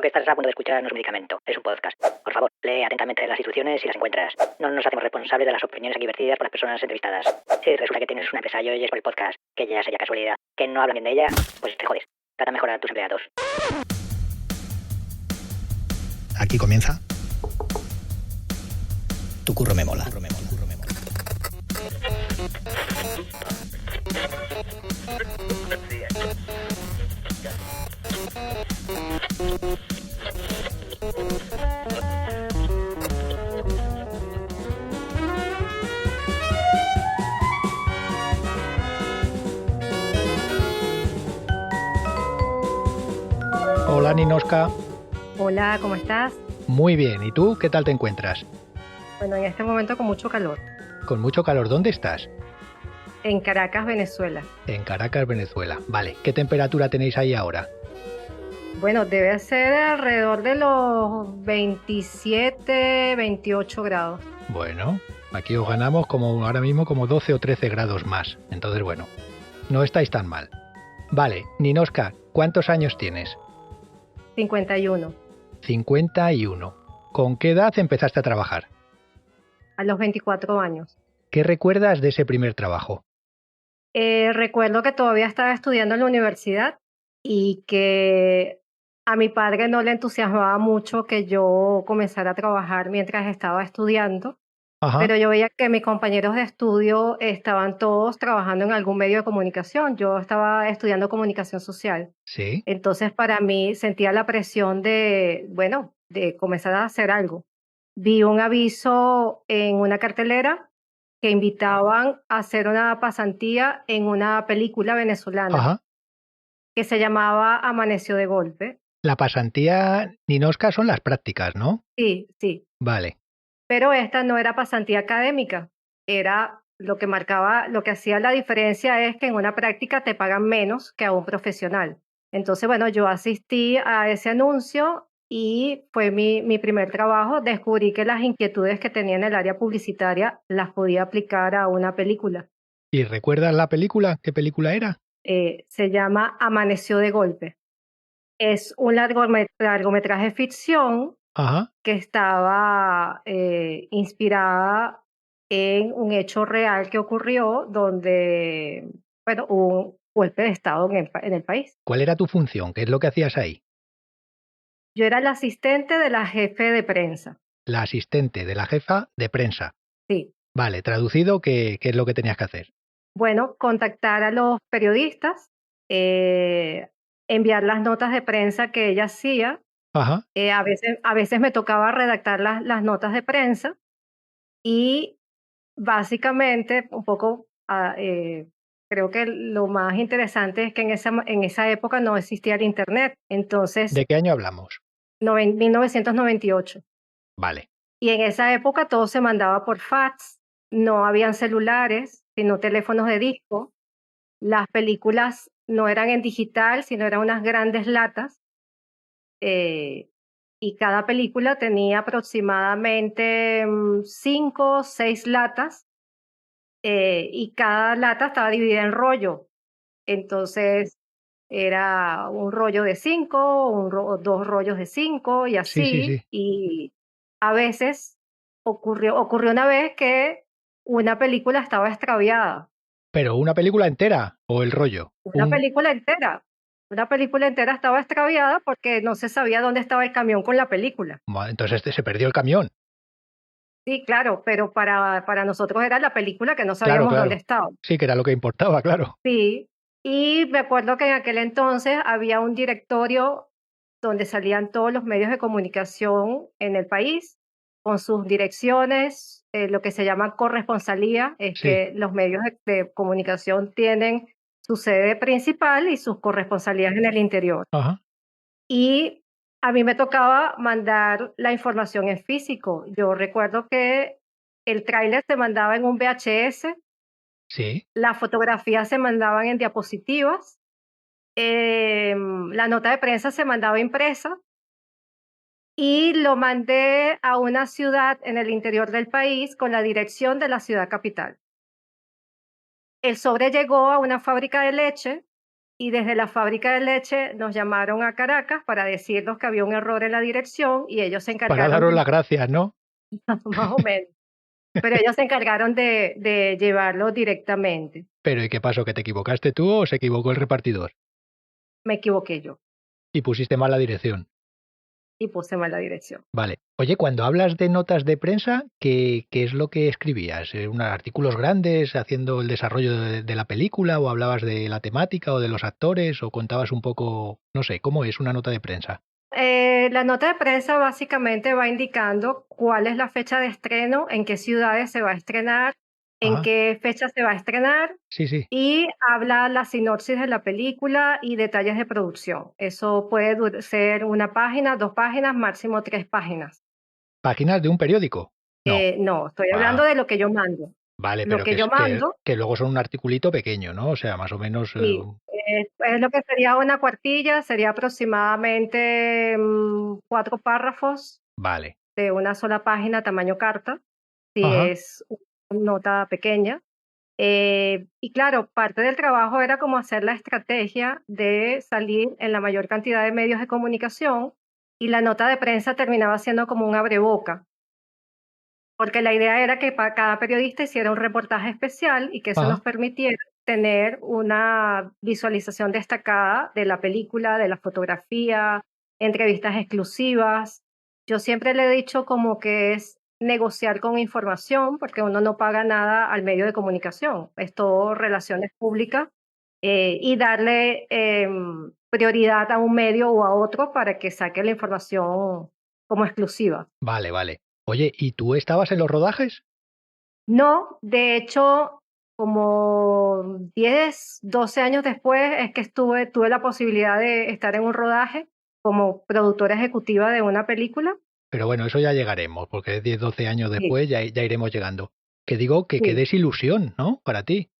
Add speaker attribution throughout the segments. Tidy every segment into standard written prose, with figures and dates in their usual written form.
Speaker 1: que estás a punto de escuchar no es un medicamento, es un podcast. Por favor, lee atentamente las instrucciones si las encuentras. No nos hacemos responsables de las opiniones aquí vertidas por las personas entrevistadas. Si resulta que tienes una empresa y oyes por el podcast, que ya sea casualidad, que no hablan bien de ella, pues te jodes. Trata mejor a tus empleados.
Speaker 2: Aquí comienza Tu curro me mola. Hola Ninoska.
Speaker 3: Hola, ¿cómo estás?
Speaker 2: Muy bien, ¿y tú qué tal te encuentras?
Speaker 3: Bueno, en este momento con mucho calor.
Speaker 2: Con mucho calor, ¿dónde estás?
Speaker 3: En Caracas, Venezuela.
Speaker 2: En Caracas, Venezuela. Vale, ¿qué temperatura tenéis ahí ahora?
Speaker 3: Bueno, debe ser alrededor de los 27, 28 grados.
Speaker 2: Bueno, aquí os ganamos como ahora mismo como 12 o 13 grados más. Entonces, bueno, no estáis tan mal. Vale, Ninoska, ¿cuántos años tienes?
Speaker 3: 51.
Speaker 2: 51. ¿Con qué edad empezaste a trabajar?
Speaker 3: A los 24 años.
Speaker 2: ¿Qué recuerdas de ese primer trabajo?
Speaker 3: Recuerdo que todavía estaba estudiando en la universidad y que a mi padre no le entusiasmaba mucho que yo comenzara a trabajar mientras estaba estudiando.
Speaker 2: Ajá,
Speaker 3: Pero yo veía que mis compañeros de estudio estaban todos trabajando en algún medio de comunicación. Yo estaba estudiando comunicación social.
Speaker 2: sí,
Speaker 3: Entonces, para mí sentía la presión de, bueno, de comenzar a hacer algo. Vi un aviso en una cartelera que invitaban a hacer una pasantía en una película venezolana
Speaker 2: ajá.
Speaker 3: que se llamaba Amaneció de golpe.
Speaker 2: La pasantía, Ninoska, son las prácticas, ¿no?
Speaker 3: Sí, sí.
Speaker 2: Vale.
Speaker 3: Pero esta no era pasantía académica, era lo que marcaba, lo que hacía la diferencia es que en una práctica te pagan menos que a un profesional. Entonces, bueno, yo asistí a ese anuncio y fue mi primer trabajo. Descubrí que las inquietudes que tenía en el área publicitaria las podía aplicar a una película.
Speaker 2: ¿Y recuerdas la película? ¿Qué película era?
Speaker 3: Se llama Amaneció de golpe. Es un largometraje ficción
Speaker 2: Ajá.
Speaker 3: que estaba inspirada en un hecho real que ocurrió donde, bueno, hubo un golpe de Estado en el país.
Speaker 2: ¿Cuál era tu función? ¿Qué es lo que hacías ahí?
Speaker 3: Yo era la asistente de la jefe de prensa,
Speaker 2: La asistente de la jefa de prensa.
Speaker 3: sí.
Speaker 2: Vale, traducido, ¿qué es lo que tenías que hacer?
Speaker 3: Bueno, contactar a los periodistas, eh, enviar las notas de prensa que ella hacía.
Speaker 2: Ajá.
Speaker 3: A veces me tocaba redactar las notas de prensa y básicamente, un poco, creo que lo más interesante es que en esa época no existía el Internet, entonces,
Speaker 2: ¿De qué año hablamos?
Speaker 3: 1998.
Speaker 2: Vale.
Speaker 3: Y en esa época todo se mandaba por fax, no habían celulares, sino teléfonos de disco. Las películas no eran en digital, sino eran unas grandes latas, eh, y cada película tenía aproximadamente 5 o 6 latas, y cada lata estaba dividida en rollo. Entonces, era un rollo de 5, 2 rollos de 5 y
Speaker 2: Sí, sí,
Speaker 3: así.
Speaker 2: sí.
Speaker 3: Y a veces ocurrió una vez que una película estaba extraviada,
Speaker 2: ¿Pero una película entera o el rollo?
Speaker 3: una película entera. Una película entera estaba extraviada porque no se sabía dónde estaba el camión con la película.
Speaker 2: Entonces se perdió el camión.
Speaker 3: Sí, claro, pero para nosotros era la película que no
Speaker 2: Claro,
Speaker 3: sabíamos dónde
Speaker 2: claro.
Speaker 3: estaba.
Speaker 2: Sí, que era lo que importaba, claro.
Speaker 3: Sí, y me acuerdo que en aquel entonces había un directorio donde salían todos los medios de comunicación en el país, con sus direcciones, lo que se llama corresponsalía, es
Speaker 2: Sí.
Speaker 3: que los medios de comunicación tienen su sede principal y sus corresponsalías en el interior.
Speaker 2: Ajá.
Speaker 3: Y a mí me tocaba mandar la información en físico. Yo recuerdo que el tráiler se mandaba en un VHS,
Speaker 2: Sí.
Speaker 3: las fotografías se mandaban en diapositivas, la nota de prensa se mandaba impresa y lo mandé a una ciudad en el interior del país con la dirección de la ciudad capital. El sobre llegó a una fábrica de leche y desde la fábrica de leche nos llamaron a Caracas para decirnos que había un error en la dirección y ellos se
Speaker 2: Para
Speaker 3: encargaron
Speaker 2: daros
Speaker 3: de,
Speaker 2: las gracias, ¿no?
Speaker 3: más o menos, pero ellos se encargaron de llevarlo directamente.
Speaker 2: Pero ¿y qué pasó? ¿Que te equivocaste tú o se equivocó el repartidor?
Speaker 3: Me equivoqué yo
Speaker 2: Y pusiste mal la dirección.
Speaker 3: y puse mal la dirección.
Speaker 2: Vale. Oye, cuando hablas de notas de prensa, ¿qué es lo que escribías? ¿Unos artículos grandes haciendo el desarrollo de la película o hablabas de la temática o de los actores o contabas un poco, no sé, cómo es una nota de prensa?
Speaker 3: La nota de prensa básicamente va indicando cuál es la fecha de estreno, en qué ciudades se va a estrenar, en
Speaker 2: Ajá,
Speaker 3: qué fecha se va a estrenar
Speaker 2: sí, sí.
Speaker 3: y habla la sinopsis de la película y detalles de producción. Eso puede ser una página, 2 páginas, máximo 3 páginas.
Speaker 2: ¿Páginas de un periódico? No.
Speaker 3: No, estoy hablando
Speaker 2: Ah,
Speaker 3: de lo que yo mando.
Speaker 2: vale,
Speaker 3: Lo
Speaker 2: pero
Speaker 3: que yo mando,
Speaker 2: que luego son un articulito pequeño, ¿no? O sea, más o menos.
Speaker 3: sí, es lo que sería una cuartilla, sería aproximadamente 4 párrafos
Speaker 2: Vale.
Speaker 3: de una sola página, tamaño carta, si
Speaker 2: Ajá.
Speaker 3: es una nota pequeña. Y claro, parte del trabajo era como hacer la estrategia de salir en la mayor cantidad de medios de comunicación y la nota de prensa terminaba siendo como un abreboca, porque la idea era que para cada periodista hiciera un reportaje especial y que eso nos
Speaker 2: Ajá.
Speaker 3: permitiera tener una visualización destacada de la película, de la fotografía, entrevistas exclusivas. Yo siempre le he dicho como que es negociar con información, porque uno no paga nada al medio de comunicación, es todo relaciones públicas, y darle prioridad a un medio o a otro para que saque la información como exclusiva.
Speaker 2: Vale, vale. Oye, ¿y tú estabas en los rodajes?
Speaker 3: No, de hecho, como 10, 12 años después es que tuve la posibilidad de estar en un rodaje como productora ejecutiva de una película.
Speaker 2: Pero bueno, eso ya llegaremos, porque 10, 12 años
Speaker 3: Sí,
Speaker 2: después ya iremos llegando. Que digo que qué
Speaker 3: sí,
Speaker 2: desilusión, ¿no? Para ti.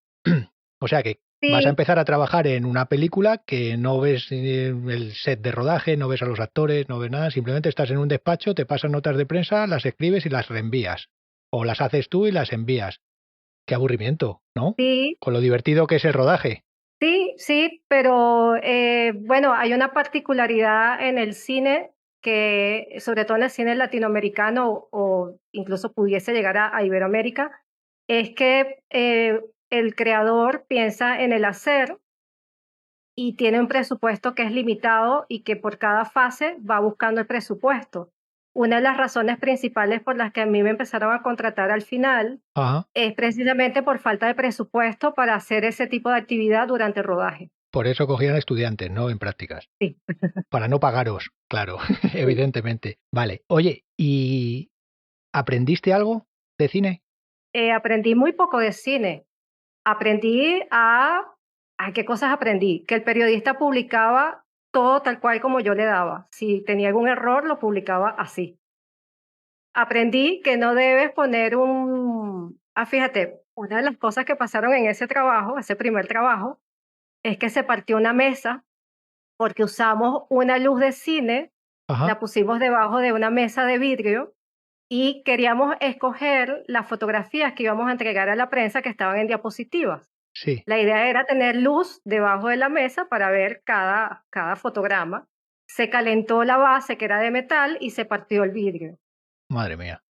Speaker 2: O sea, que vas a
Speaker 3: sí,
Speaker 2: empezar a trabajar en una película que no ves el set de rodaje, no ves a los actores, no ves nada, simplemente estás en un despacho, te pasan notas de prensa, las escribes y las reenvías. O las haces tú y las envías. Qué aburrimiento, ¿no?
Speaker 3: sí,
Speaker 2: Con lo divertido que es el rodaje.
Speaker 3: sí, sí, pero bueno, hay una particularidad en el cine que, sobre todo en el cine latinoamericano o incluso pudiese llegar a Iberoamérica, es que el creador piensa en el hacer y tiene un presupuesto que es limitado y que por cada fase va buscando el presupuesto. Una de las razones principales por las que a mí me empezaron a contratar al final
Speaker 2: Ajá.
Speaker 3: es precisamente por falta de presupuesto para hacer ese tipo de actividad durante el rodaje.
Speaker 2: Por eso cogían estudiantes, ¿no? En prácticas.
Speaker 3: Sí,
Speaker 2: Para no pagaros, claro,
Speaker 3: sí.
Speaker 2: evidentemente. Vale. Oye, ¿y aprendiste algo de cine?
Speaker 3: Aprendí muy poco de cine. Aprendí ¿a qué cosas aprendí? Que el periodista publicaba todo tal cual como yo le daba. Si tenía algún error, lo publicaba así. Aprendí que no debes poner fíjate, una de las cosas que pasaron en ese trabajo, ese primer trabajo, es que se partió una mesa porque usamos una luz de cine,
Speaker 2: Ajá.
Speaker 3: la pusimos debajo de una mesa de vidrio y queríamos escoger las fotografías que íbamos a entregar a la prensa que estaban en diapositivas.
Speaker 2: Sí.
Speaker 3: La idea era tener luz debajo de la mesa para ver cada fotograma. Se calentó la base que era de metal y se partió el vidrio.
Speaker 2: Madre mía.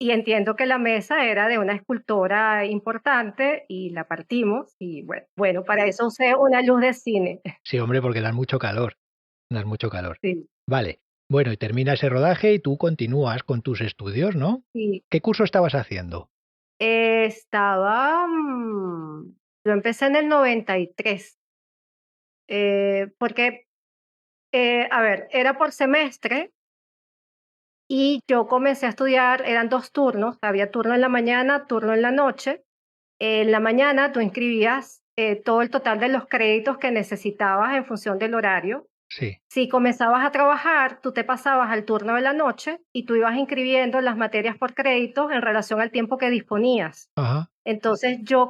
Speaker 3: Y entiendo que la mesa era de una escultora importante y la partimos y bueno, para eso usé una luz de cine.
Speaker 2: Sí, hombre, porque dan mucho calor. Dan mucho calor.
Speaker 3: Sí,
Speaker 2: Vale. Bueno, y termina ese rodaje y tú continúas con tus estudios, ¿no?
Speaker 3: sí.
Speaker 2: ¿Qué curso estabas haciendo?
Speaker 3: Estaba, yo empecé en el 93, porque, a ver, era por semestre y yo comencé a estudiar, eran 2 turnos, había turno en la mañana, turno en la noche. En la mañana tú inscribías todo el total de los créditos que necesitabas en función del horario.
Speaker 2: Sí.
Speaker 3: Si comenzabas a trabajar, tú te pasabas al turno de la noche y tú ibas inscribiendo las materias por créditos en relación al tiempo que disponías.
Speaker 2: Ajá.
Speaker 3: Entonces yo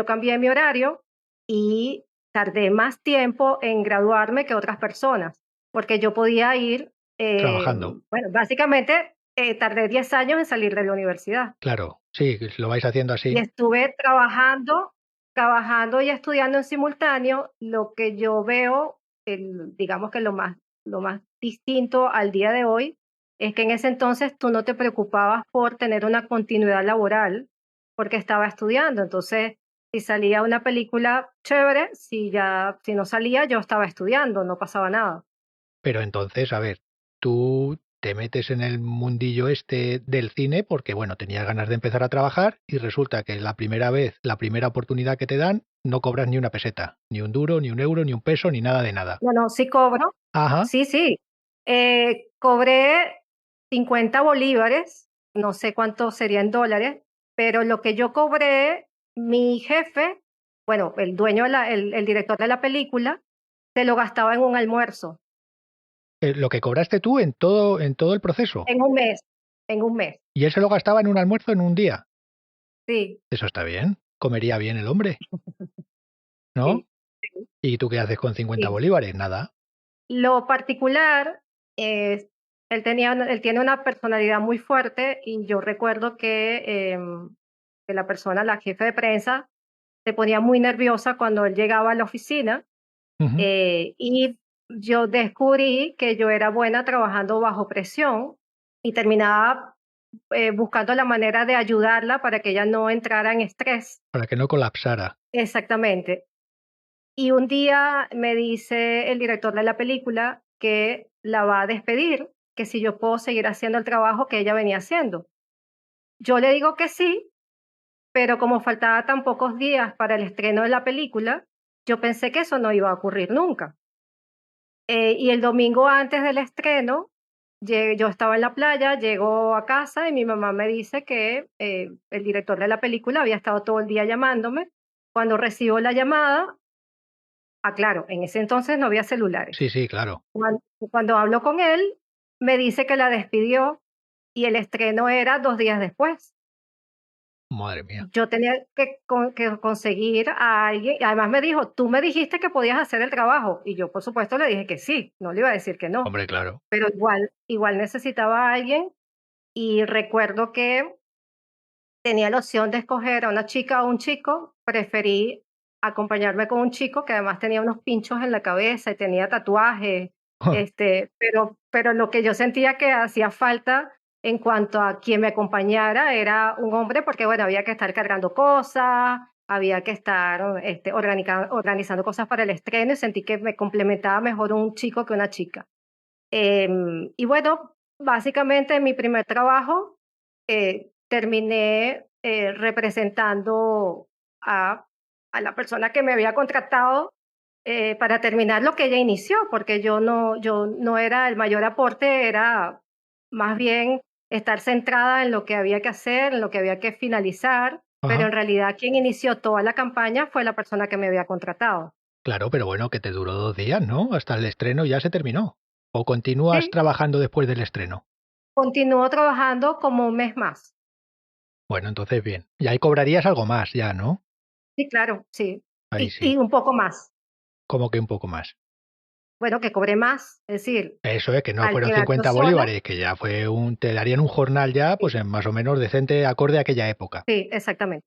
Speaker 3: cambié mi horario y tardé más tiempo en graduarme que otras personas, porque yo podía ir,
Speaker 2: Trabajando.
Speaker 3: bueno, básicamente tardé 10 años en salir de la universidad
Speaker 2: Claro. Sí, lo vais haciendo
Speaker 3: y
Speaker 2: así.
Speaker 3: estuve trabajando. trabajando y estudiando en simultáneo, lo que yo veo, digamos que lo más distinto al día de hoy, es que en ese entonces tú no te preocupabas por tener una continuidad laboral porque estaba estudiando. Entonces, si salía una película chévere, si no salía, yo estaba estudiando, no pasaba nada.
Speaker 2: Pero entonces, a ver, tú te metes en el mundillo este del cine porque, bueno, tenías ganas de empezar a trabajar y resulta que la primera vez, la primera oportunidad que te dan, no cobras ni una peseta, ni un duro, ni un euro, ni un peso, ni nada de nada.
Speaker 3: No, no, sí cobro.
Speaker 2: Ajá,
Speaker 3: Sí, sí. Cobré 50 bolívares, no sé cuánto sería en dólares, pero lo que yo cobré, mi jefe, bueno, el dueño, el director de la película, se lo gastaba en un almuerzo,
Speaker 2: lo que cobraste tú en todo el proceso.
Speaker 3: en un mes, en un mes.
Speaker 2: Y él se lo gastaba en un almuerzo en un día.
Speaker 3: Sí,
Speaker 2: Eso está bien. Comería bien el hombre, ¿no?
Speaker 3: sí, sí,
Speaker 2: ¿Y tú qué haces con 50
Speaker 3: sí.
Speaker 2: bolívares? Nada.
Speaker 3: Lo particular es, él tiene una personalidad muy fuerte y yo recuerdo que la persona, la jefe de prensa, se ponía muy nerviosa cuando él llegaba a la oficina,
Speaker 2: Ujú.
Speaker 3: y yo descubrí que yo era buena trabajando bajo presión y terminaba buscando la manera de ayudarla para que ella no entrara en estrés.
Speaker 2: Para que no colapsara.
Speaker 3: Exactamente. Y un día me dice el director de la película que la va a despedir, que si yo puedo seguir haciendo el trabajo que ella venía haciendo. Yo le digo que sí, pero como faltaba tan pocos días para el estreno de la película, yo pensé que eso no iba a ocurrir nunca. Y el domingo antes del estreno, yo estaba en la playa, llego a casa y mi mamá me dice que el director de la película había estado todo el día llamándome. Cuando recibo la llamada, claro, en ese entonces no había celulares.
Speaker 2: Sí, sí, claro.
Speaker 3: Cuando hablo con él, me dice que la despidió y el estreno era 2 días después.
Speaker 2: Madre mía.
Speaker 3: Yo tenía que conseguir a alguien, y además me dijo: "Tú me dijiste que podías hacer el trabajo", y yo, por supuesto, le dije que sí, no le iba a decir que no,
Speaker 2: Hombre, claro.
Speaker 3: pero igual necesitaba a alguien, y recuerdo que tenía la opción de escoger a una chica o un chico, preferí acompañarme con un chico que además tenía unos pinchos en la cabeza y tenía tatuajes, pero lo que yo sentía que hacía falta en cuanto a quien me acompañara era un hombre, porque bueno, había que estar cargando cosas, había que estar organizando cosas para el estreno y sentí que me complementaba mejor un chico que una chica. Y bueno, básicamente mi primer trabajo terminé representando a, a la persona que me había contratado para terminar lo que ella inició, porque yo no era el mayor aporte, era más bien estar centrada en lo que había que hacer, en lo que había que finalizar, pero
Speaker 2: Ajá.
Speaker 3: en realidad quien inició toda la campaña fue la persona que me había contratado.
Speaker 2: Claro, pero bueno, que te duró 2 días, ¿no? Hasta el estreno ya se terminó. ¿O continúas
Speaker 3: Sí,
Speaker 2: trabajando después del estreno?
Speaker 3: continúo trabajando como un mes más.
Speaker 2: Bueno, entonces bien. Y ahí cobrarías algo más ya, ¿no?
Speaker 3: Sí, claro, sí.
Speaker 2: Ahí
Speaker 3: Y
Speaker 2: sí.
Speaker 3: un poco más.
Speaker 2: Como que un poco más.
Speaker 3: Bueno, que cobré más, es decir,
Speaker 2: Eso es, que no
Speaker 3: al
Speaker 2: fueron
Speaker 3: quedar yo
Speaker 2: 50
Speaker 3: sola,
Speaker 2: bolívares, que ya fue te darían un jornal ya,
Speaker 3: sí,
Speaker 2: pues en más o menos decente, acorde a aquella época.
Speaker 3: sí, exactamente.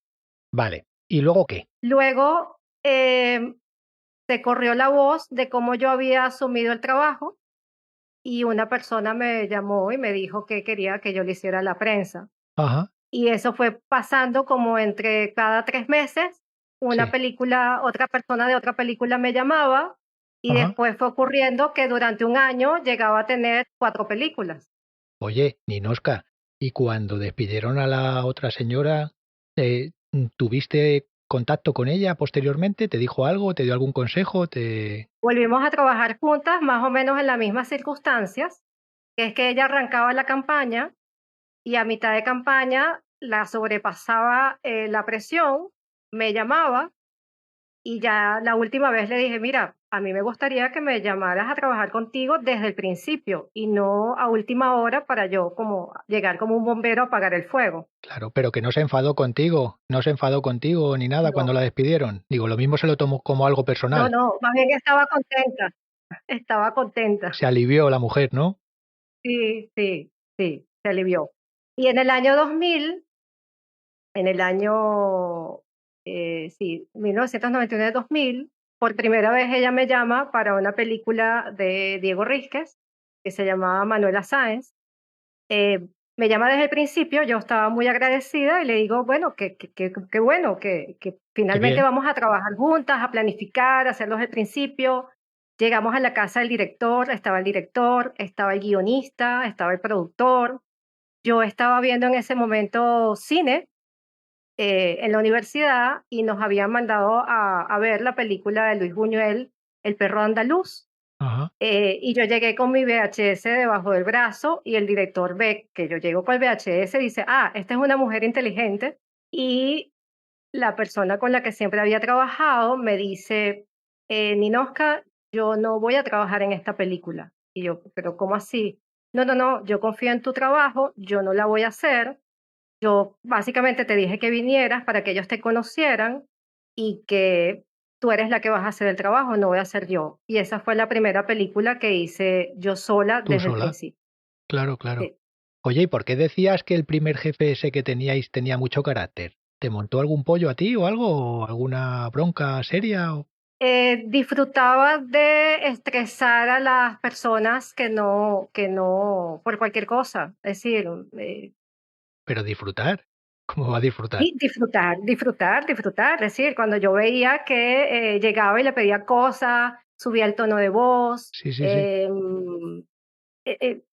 Speaker 2: Vale. ¿Y luego qué?
Speaker 3: Luego, se corrió la voz de cómo yo había asumido el trabajo y una persona me llamó y me dijo que quería que yo le hiciera la prensa.
Speaker 2: Ajá.
Speaker 3: Y eso fue pasando como entre cada 3 meses, una
Speaker 2: Sí.
Speaker 3: película, otra persona de otra película me llamaba y
Speaker 2: Ajá.
Speaker 3: después fue ocurriendo que durante un año llegaba a tener 4 películas.
Speaker 2: Oye, Ninosca, ¿y cuando despidieron a la otra señora, tuviste contacto con ella posteriormente? ¿Te dijo algo? ¿Te dio algún consejo? ¿Te
Speaker 3: Volvimos a trabajar juntas más o menos en las mismas circunstancias, que es que ella arrancaba la campaña y a mitad de campaña la sobrepasaba la presión, me llamaba y ya la última vez le dije, mira, a mí me gustaría que me llamaras a trabajar contigo desde el principio y no a última hora para yo como llegar como un bombero a apagar el fuego.
Speaker 2: claro, pero que no se enfadó contigo, no se enfadó contigo ni nada
Speaker 3: No,
Speaker 2: cuando la despidieron? Digo, lo mismo se lo tomó como algo
Speaker 3: no,
Speaker 2: personal.
Speaker 3: no, más bien estaba contenta, estaba contenta.
Speaker 2: Se alivió la mujer, ¿no?
Speaker 3: Sí, sí, sí, se alivió. Y en el año 2000, en el año sí, 1999-2000. Por primera vez ella me llama para una película de Diego Rísquez que se llamaba Manuela Sáenz. Eh, Me llama desde el principio, yo estaba muy agradecida y le digo, bueno, qué bueno, que
Speaker 2: Qué
Speaker 3: finalmente
Speaker 2: bien.
Speaker 3: vamos a trabajar juntas, a planificar, a hacerlo desde el principio. Llegamos a la casa del director, estaba el guionista, estaba el productor. Yo estaba viendo en ese momento cine en la universidad y nos habían mandado a ver la película de Luis Buñuel, El perro andaluz.
Speaker 2: Ajá.
Speaker 3: Y yo llegué con mi VHS debajo del brazo y el director ve que yo llego con el VHS y dice, ah, esta es una mujer inteligente. Y la persona con la que siempre había trabajado me dice, Ninoska, yo no voy a trabajar en esta película. Y yo, pero ¿cómo así? No, no, no, yo confío en tu trabajo, yo no la voy a hacer. Yo básicamente te dije que vinieras para que ellos te conocieran y que tú eres la que vas a hacer el trabajo, no voy a ser yo. Y esa fue la primera película que hice yo sola
Speaker 2: ¿Tú
Speaker 3: desde el
Speaker 2: sola?
Speaker 3: principio.
Speaker 2: Claro, claro.
Speaker 3: Sí.
Speaker 2: Oye, ¿y por qué decías que el primer jefe ese que teníais tenía mucho carácter? ¿Te montó algún pollo a ti o algo? ¿O alguna bronca seria?
Speaker 3: Disfrutaba de estresar a las personas por cualquier cosa. Es decir, eh,
Speaker 2: Pero disfrutar. ¿Cómo va a disfrutar?
Speaker 3: disfrutar. Es decir, cuando yo veía que llegaba y le pedía cosas, subía el tono de voz,
Speaker 2: Sí, sí, sí.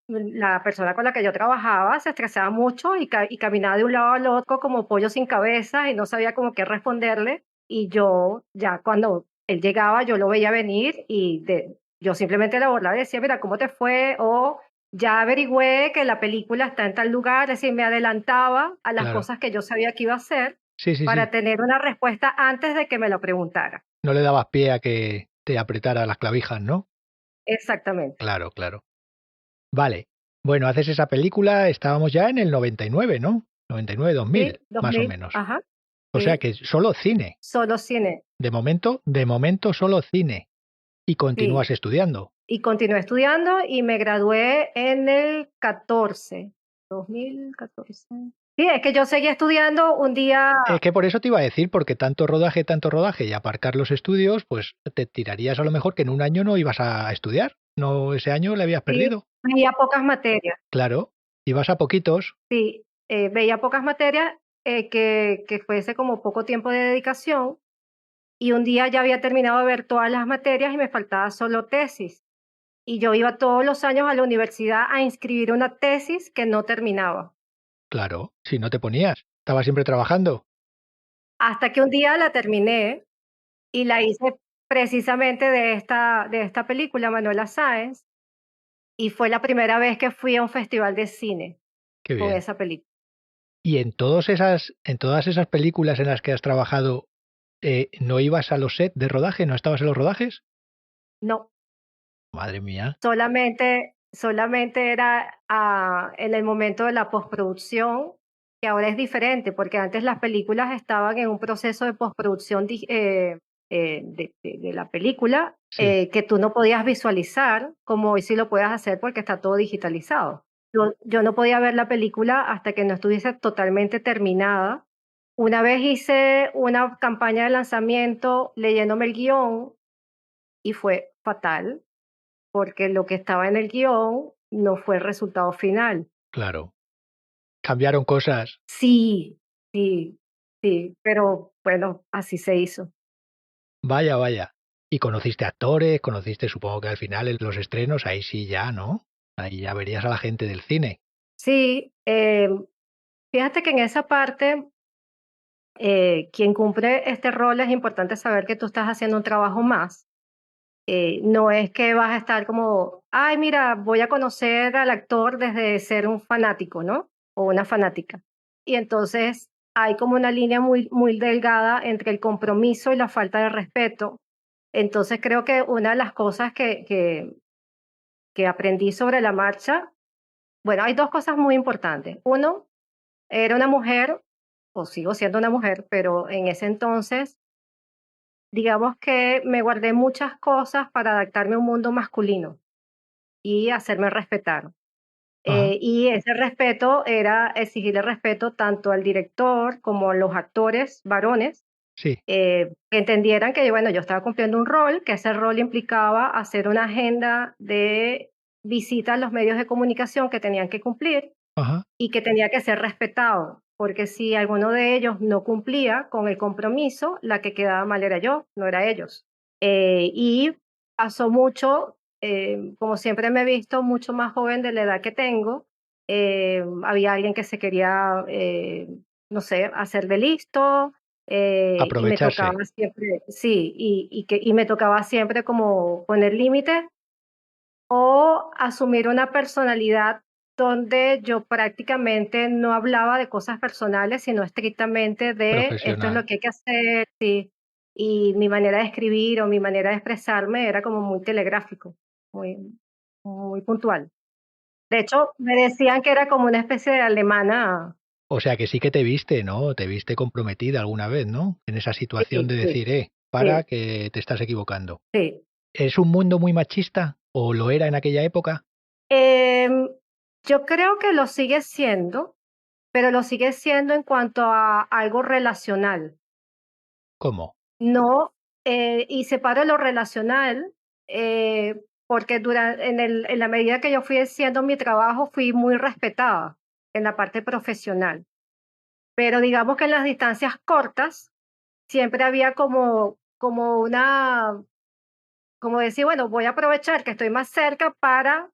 Speaker 3: la persona con la que yo trabajaba se estresaba mucho y caminaba de un lado al otro como pollo sin cabeza y no sabía cómo qué responderle. Y yo ya cuando él llegaba, yo lo veía venir yo simplemente le burlaba y decía, mira, ¿cómo te fue? O ya averigüé que la película está en tal lugar, es decir, me adelantaba a las
Speaker 2: Claro.
Speaker 3: cosas que yo sabía que iba a hacer
Speaker 2: Sí, sí,
Speaker 3: para
Speaker 2: sí.
Speaker 3: tener una respuesta antes de que me lo preguntara.
Speaker 2: No le dabas pie a que te apretara las clavijas, ¿no?
Speaker 3: Exactamente.
Speaker 2: Claro, claro. Vale. Bueno, haces esa película, estábamos ya en el 99, ¿no? 99-2000,
Speaker 3: Sí, dos
Speaker 2: más o
Speaker 3: mil
Speaker 2: menos.
Speaker 3: ajá,
Speaker 2: O sea
Speaker 3: sí,
Speaker 2: que solo cine.
Speaker 3: solo cine,
Speaker 2: De momento solo cine. Y continúas
Speaker 3: sí.
Speaker 2: estudiando.
Speaker 3: Y continué estudiando y me gradué en el 2014. Sí, es que yo seguía estudiando un día.
Speaker 2: Es que por eso te iba a decir, porque tanto rodaje y aparcar los estudios, pues te tirarías a lo mejor que en un año no ibas a estudiar. No, ese año le habías
Speaker 3: Sí,
Speaker 2: perdido.
Speaker 3: veía pocas materias,
Speaker 2: Claro, ibas a poquitos.
Speaker 3: sí, veía pocas materias, que fuese como poco tiempo de dedicación, y un día ya había terminado de ver todas las materias y me faltaba solo tesis. Y yo iba todos los años a la universidad a inscribir una tesis que no terminaba.
Speaker 2: Claro, si no te ponías, estabas siempre trabajando.
Speaker 3: Hasta que un día la terminé y la hice precisamente de esta película, Manuela Sáenz, y fue la primera vez que fui a un festival de cine
Speaker 2: Qué
Speaker 3: con
Speaker 2: bien.
Speaker 3: esa película.
Speaker 2: Y en todas esas películas en las que has trabajado, ¿no ibas a los sets de rodaje? ¿No estabas en los rodajes?
Speaker 3: No,
Speaker 2: Madre mía,
Speaker 3: solamente era, en el momento de la postproducción, que ahora es diferente, porque antes las películas estaban en un proceso de postproducción de la película,
Speaker 2: sí,
Speaker 3: que tú no podías visualizar, como hoy sí lo puedes hacer porque está todo digitalizado. Yo no podía ver la película hasta que no estuviese totalmente terminada. Una vez hice una campaña de lanzamiento leyéndome el guión y fue fatal, porque lo que estaba en el guión no fue el resultado final.
Speaker 2: claro. Cambiaron cosas.
Speaker 3: Sí, sí, sí, pero bueno, así se hizo.
Speaker 2: Vaya, vaya. Y conociste actores, conociste, supongo que al final en los estrenos, ahí sí ya, ¿no? Ahí ya verías a la gente del cine.
Speaker 3: Sí, fíjate que en esa parte, quien cumple este rol es importante saber que tú estás haciendo un trabajo más. No es que vas a estar como, ay, mira, voy a conocer al actor desde ser un fanático, ¿no? O una fanática. Y entonces hay como una línea muy, muy delgada entre el compromiso y la falta de respeto. Entonces creo que una de las cosas que aprendí sobre la marcha, bueno, hay dos cosas muy importantes. Uno, era una mujer, o sigo siendo una mujer, pero en ese entonces, digamos que me guardé muchas cosas para adaptarme a un mundo masculino y hacerme respetar.
Speaker 2: Ajá.
Speaker 3: Y ese respeto era exigirle respeto tanto al director como a los actores varones,
Speaker 2: Sí,
Speaker 3: que entendieran que, bueno, yo estaba cumpliendo un rol, que ese rol implicaba hacer una agenda de visita a los medios de comunicación que tenían que cumplir
Speaker 2: ajá,
Speaker 3: y que tenía que ser respetado, porque si alguno de ellos no cumplía con el compromiso, la que quedaba mal era yo, no era ellos. Y pasó mucho, como siempre me he visto mucho más joven de la edad que tengo, había alguien que se quería, no sé, hacer de listo, y me
Speaker 2: aprovecharse,
Speaker 3: tocaba siempre, sí, y me tocaba siempre como poner límites o asumir una personalidad donde yo prácticamente no hablaba de cosas personales, sino estrictamente de esto es
Speaker 2: profesional.
Speaker 3: lo que hay que hacer, sí. Y mi manera de escribir o mi manera de expresarme era como muy telegráfico, muy, muy puntual. De hecho, me decían que era como una especie de alemana.
Speaker 2: O sea que sí que te viste, ¿no? Te viste comprometida alguna vez, ¿no? En esa situación
Speaker 3: Sí,
Speaker 2: de
Speaker 3: sí,
Speaker 2: decir, para
Speaker 3: sí,
Speaker 2: que te estás equivocando.
Speaker 3: sí.
Speaker 2: ¿Es un mundo muy machista o lo era en aquella época?
Speaker 3: Em, yo creo que lo sigue siendo, pero lo sigue siendo en cuanto a algo relacional.
Speaker 2: ¿Cómo?
Speaker 3: No, y separo lo relacional, porque en la medida que yo fui haciendo mi trabajo, fui muy respetada en la parte profesional. Pero digamos que en las distancias cortas siempre había como como decir, bueno, voy a aprovechar que estoy más cerca para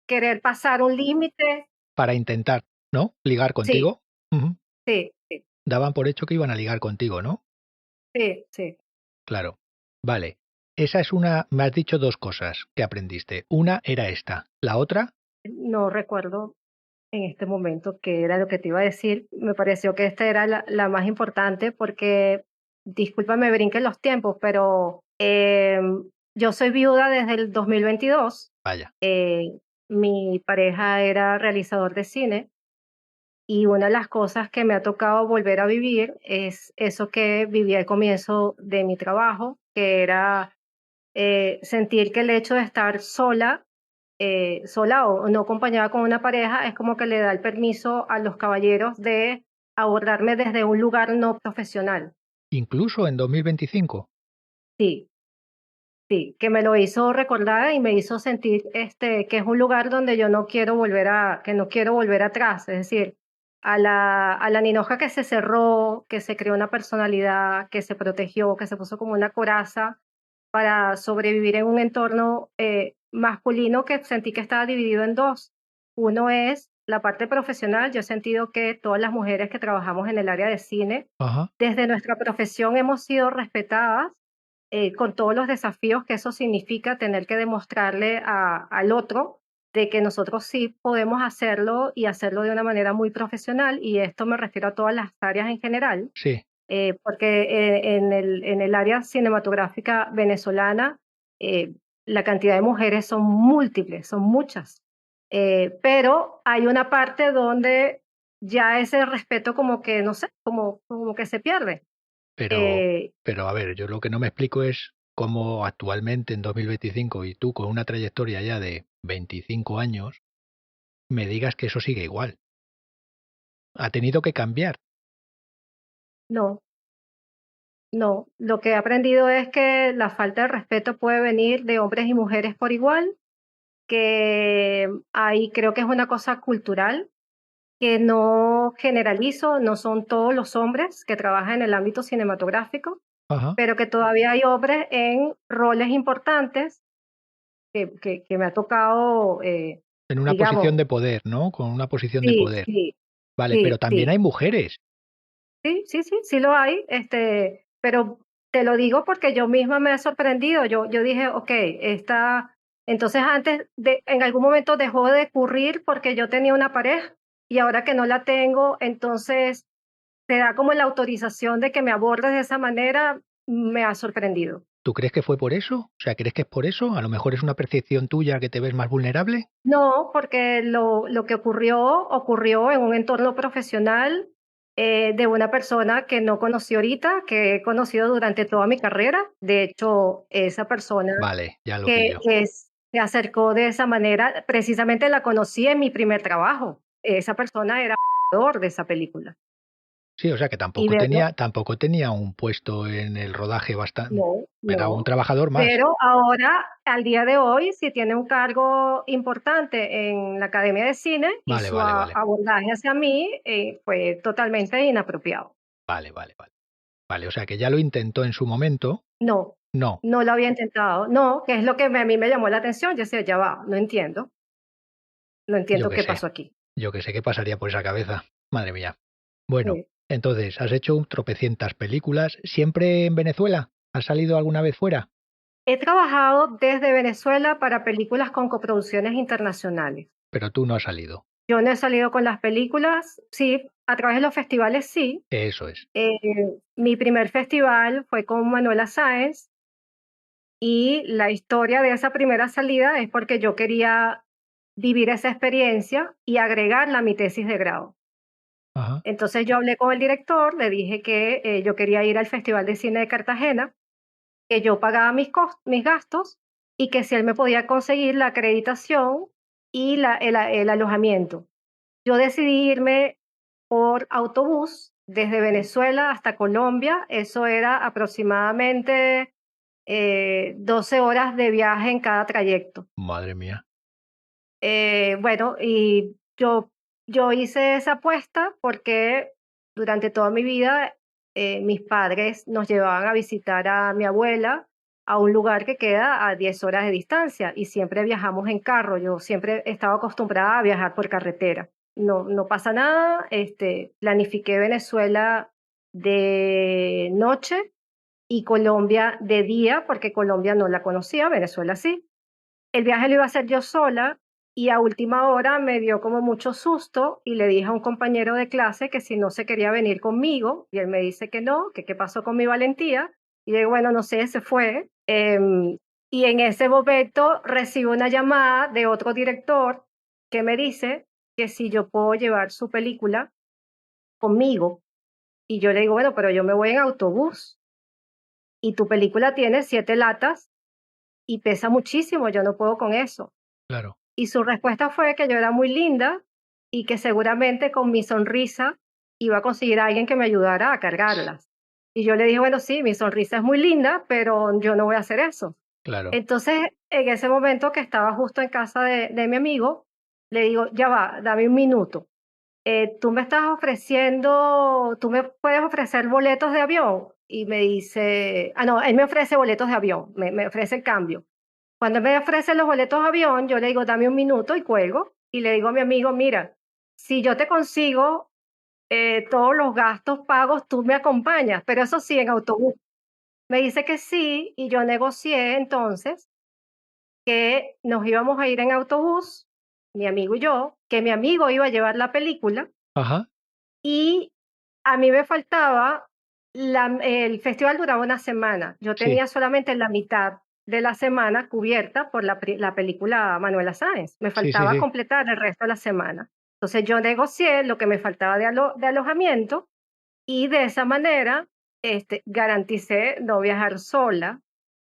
Speaker 3: querer pasar un límite.
Speaker 2: Para intentar, ¿no? Ligar
Speaker 3: Sí,
Speaker 2: contigo. Ujú.
Speaker 3: sí, sí,
Speaker 2: Daban por hecho que iban a ligar contigo, ¿no?
Speaker 3: sí, sí.
Speaker 2: Claro. Vale. Esa es una, me has dicho dos cosas que aprendiste. Una era esta. La otra,
Speaker 3: No recuerdo en este momento, que era lo que te iba a decir. Me pareció que esta era la más importante porque, discúlpame, brinquen los tiempos, pero yo soy viuda desde el 2022.
Speaker 2: vaya,
Speaker 3: Mi pareja era realizador de cine y una de las cosas que me ha tocado volver a vivir es eso que viví al comienzo de mi trabajo, que era sentir que el hecho de estar sola sola o no acompañada con una pareja, es como que le da el permiso a los caballeros de abordarme desde un lugar no profesional.
Speaker 2: incluso en 2025.
Speaker 3: Sí, sí, que me lo hizo recordar y me hizo sentir que es un lugar donde yo no quiero que no quiero volver atrás. Es decir, a la Ninoja que se cerró, que se creó una personalidad, que se protegió, que se puso como una coraza para sobrevivir en un entorno masculino que sentí que estaba dividido en dos. Uno es la parte profesional. Yo he sentido que todas las mujeres que trabajamos en el área de cine,
Speaker 2: Ajá.
Speaker 3: desde nuestra profesión hemos sido respetadas con todos los desafíos que eso significa tener que demostrarle al otro de que nosotros sí podemos hacerlo y hacerlo de una manera muy profesional, y esto me refiero a todas las áreas en general,
Speaker 2: Sí.
Speaker 3: porque en el área cinematográfica venezolana eh, la cantidad de mujeres son múltiples, son muchas. Pero hay una parte donde ya ese respeto como que, no sé, como que se pierde.
Speaker 2: Pero
Speaker 3: Eh,
Speaker 2: pero a ver, yo lo que no me explico es cómo actualmente en 2025 y tú con una trayectoria ya de 25 años, me digas que eso sigue igual. Ha tenido que cambiar.
Speaker 3: no, no, lo que he aprendido es que la falta de respeto puede venir de hombres y mujeres por igual, que ahí creo que es una cosa cultural, que no generalizo, no son todos los hombres que trabajan en el ámbito cinematográfico,
Speaker 2: Ajá.
Speaker 3: pero que todavía hay hombres en roles importantes que me ha tocado,
Speaker 2: En una posición
Speaker 3: digamos,
Speaker 2: de poder, ¿no? Con una posición de
Speaker 3: sí,
Speaker 2: poder.
Speaker 3: sí,
Speaker 2: Vale, pero
Speaker 3: sí,
Speaker 2: también
Speaker 3: sí,
Speaker 2: hay mujeres.
Speaker 3: sí, sí, sí, sí lo hay, pero te lo digo porque yo misma me he sorprendido. Yo dije, ok, entonces en algún momento dejó de ocurrir porque yo tenía una pareja y ahora que no la tengo, entonces te da como la autorización de que me abordes de esa manera, me ha sorprendido.
Speaker 2: ¿Tú crees que fue por eso? O sea, ¿crees que es por eso? A lo mejor es una percepción tuya que te ves más vulnerable.
Speaker 3: No, porque lo que ocurrió en un entorno profesional de una persona que no conocí ahorita, que he conocido durante toda mi carrera. De hecho, esa persona
Speaker 2: Vale, ya lo pillo.
Speaker 3: se acercó de esa manera, precisamente la conocí en mi primer trabajo. Esa persona era de esa película.
Speaker 2: Sí, o sea que
Speaker 3: y verlo.
Speaker 2: tampoco tenía un puesto en el rodaje bastante,
Speaker 3: No,
Speaker 2: era un
Speaker 3: no.
Speaker 2: trabajador más.
Speaker 3: Pero ahora, al día de hoy, sí tiene un cargo importante en la Academia de Cine y
Speaker 2: Vale,
Speaker 3: su
Speaker 2: vale, vale.
Speaker 3: abordaje hacia mí fue totalmente inapropiado.
Speaker 2: Vale, vale, vale. Vale, o sea que ya lo intentó en su momento.
Speaker 3: No,
Speaker 2: No,
Speaker 3: no lo había intentado. No, que es lo que a mí me llamó la atención. Yo decía, ya va, no
Speaker 2: yo
Speaker 3: entiendo
Speaker 2: qué
Speaker 3: qué
Speaker 2: sé.
Speaker 3: pasó aquí.
Speaker 2: Yo qué sé qué pasaría por esa cabeza. Madre mía. Bueno,
Speaker 3: Sí.
Speaker 2: entonces, has hecho un tropecientas películas, ¿siempre en Venezuela? ¿Has salido alguna vez fuera?
Speaker 3: He trabajado desde Venezuela para películas con coproducciones internacionales.
Speaker 2: Pero tú no has salido.
Speaker 3: Yo no he salido con las películas, sí, a través de los festivales sí.
Speaker 2: Eso es.
Speaker 3: Eh, Mi primer festival fue con Manuela Sáenz y la historia de esa primera salida es porque yo quería vivir esa experiencia y agregarla a mi tesis de grado.
Speaker 2: Ajá.
Speaker 3: Entonces yo hablé con el director, le dije que yo quería ir al Festival de Cine de Cartagena, que yo pagaba mis gastos y que si él me podía conseguir la acreditación y el alojamiento. Yo decidí irme por autobús desde Venezuela hasta Colombia. Eso era aproximadamente 12 horas de viaje en cada trayecto.
Speaker 2: Madre mía.
Speaker 3: Bueno, y yo hice esa apuesta porque durante toda mi vida mis padres nos llevaban a visitar a mi abuela a un lugar que queda a 10 horas de distancia y siempre viajamos en carro. Yo siempre estaba acostumbrada a viajar por carretera. No, no pasa nada. Planifiqué Venezuela de noche y Colombia de día, porque Colombia no la conocía, Venezuela sí. El viaje lo iba a hacer yo sola y a última hora me dio como mucho susto y le dije a un compañero de clase que si no se quería venir conmigo y él me dice que no, que qué pasó con mi valentía y yo digo, bueno, no sé, se fue. Y en ese momento recibo una llamada de otro director que me dice que si yo puedo llevar su película conmigo y yo le digo, bueno, pero yo me voy en autobús y tu película tiene 7 latas y pesa muchísimo, yo no puedo con eso.
Speaker 2: Claro.
Speaker 3: Y su respuesta fue que yo era muy linda y que seguramente con mi sonrisa iba a conseguir a alguien que me ayudara a cargarlas. Y yo le dije, bueno, sí, mi sonrisa es muy linda, pero yo no voy a hacer eso.
Speaker 2: Claro.
Speaker 3: Entonces, en ese momento que estaba justo en casa de mi amigo, le digo, ya va, dame un minuto. Tú me estás ofreciendo, tú me puedes ofrecer boletos de avión. Y me dice, no, él me ofrece boletos de avión, me ofrece el cambio. Cuando me ofrecen los boletos de avión, yo le digo, dame un minuto y cuelgo. Y le digo a mi amigo, mira, si yo te consigo todos los gastos pagos, tú me acompañas, pero eso sí, en autobús. Me dice que sí y yo negocié entonces que nos íbamos a ir en autobús, mi amigo y yo, que mi amigo iba a llevar la película
Speaker 2: Ajá.
Speaker 3: y a mí me faltaba, el festival duraba una semana, yo
Speaker 2: Sí,
Speaker 3: tenía solamente la mitad de la semana cubierta por la película Manuela Sáenz, me
Speaker 2: sí, sí,
Speaker 3: faltaba
Speaker 2: sí.
Speaker 3: completar el resto de la semana. Entonces yo negocié lo que me faltaba de alojamiento y de esa manera garanticé no viajar sola,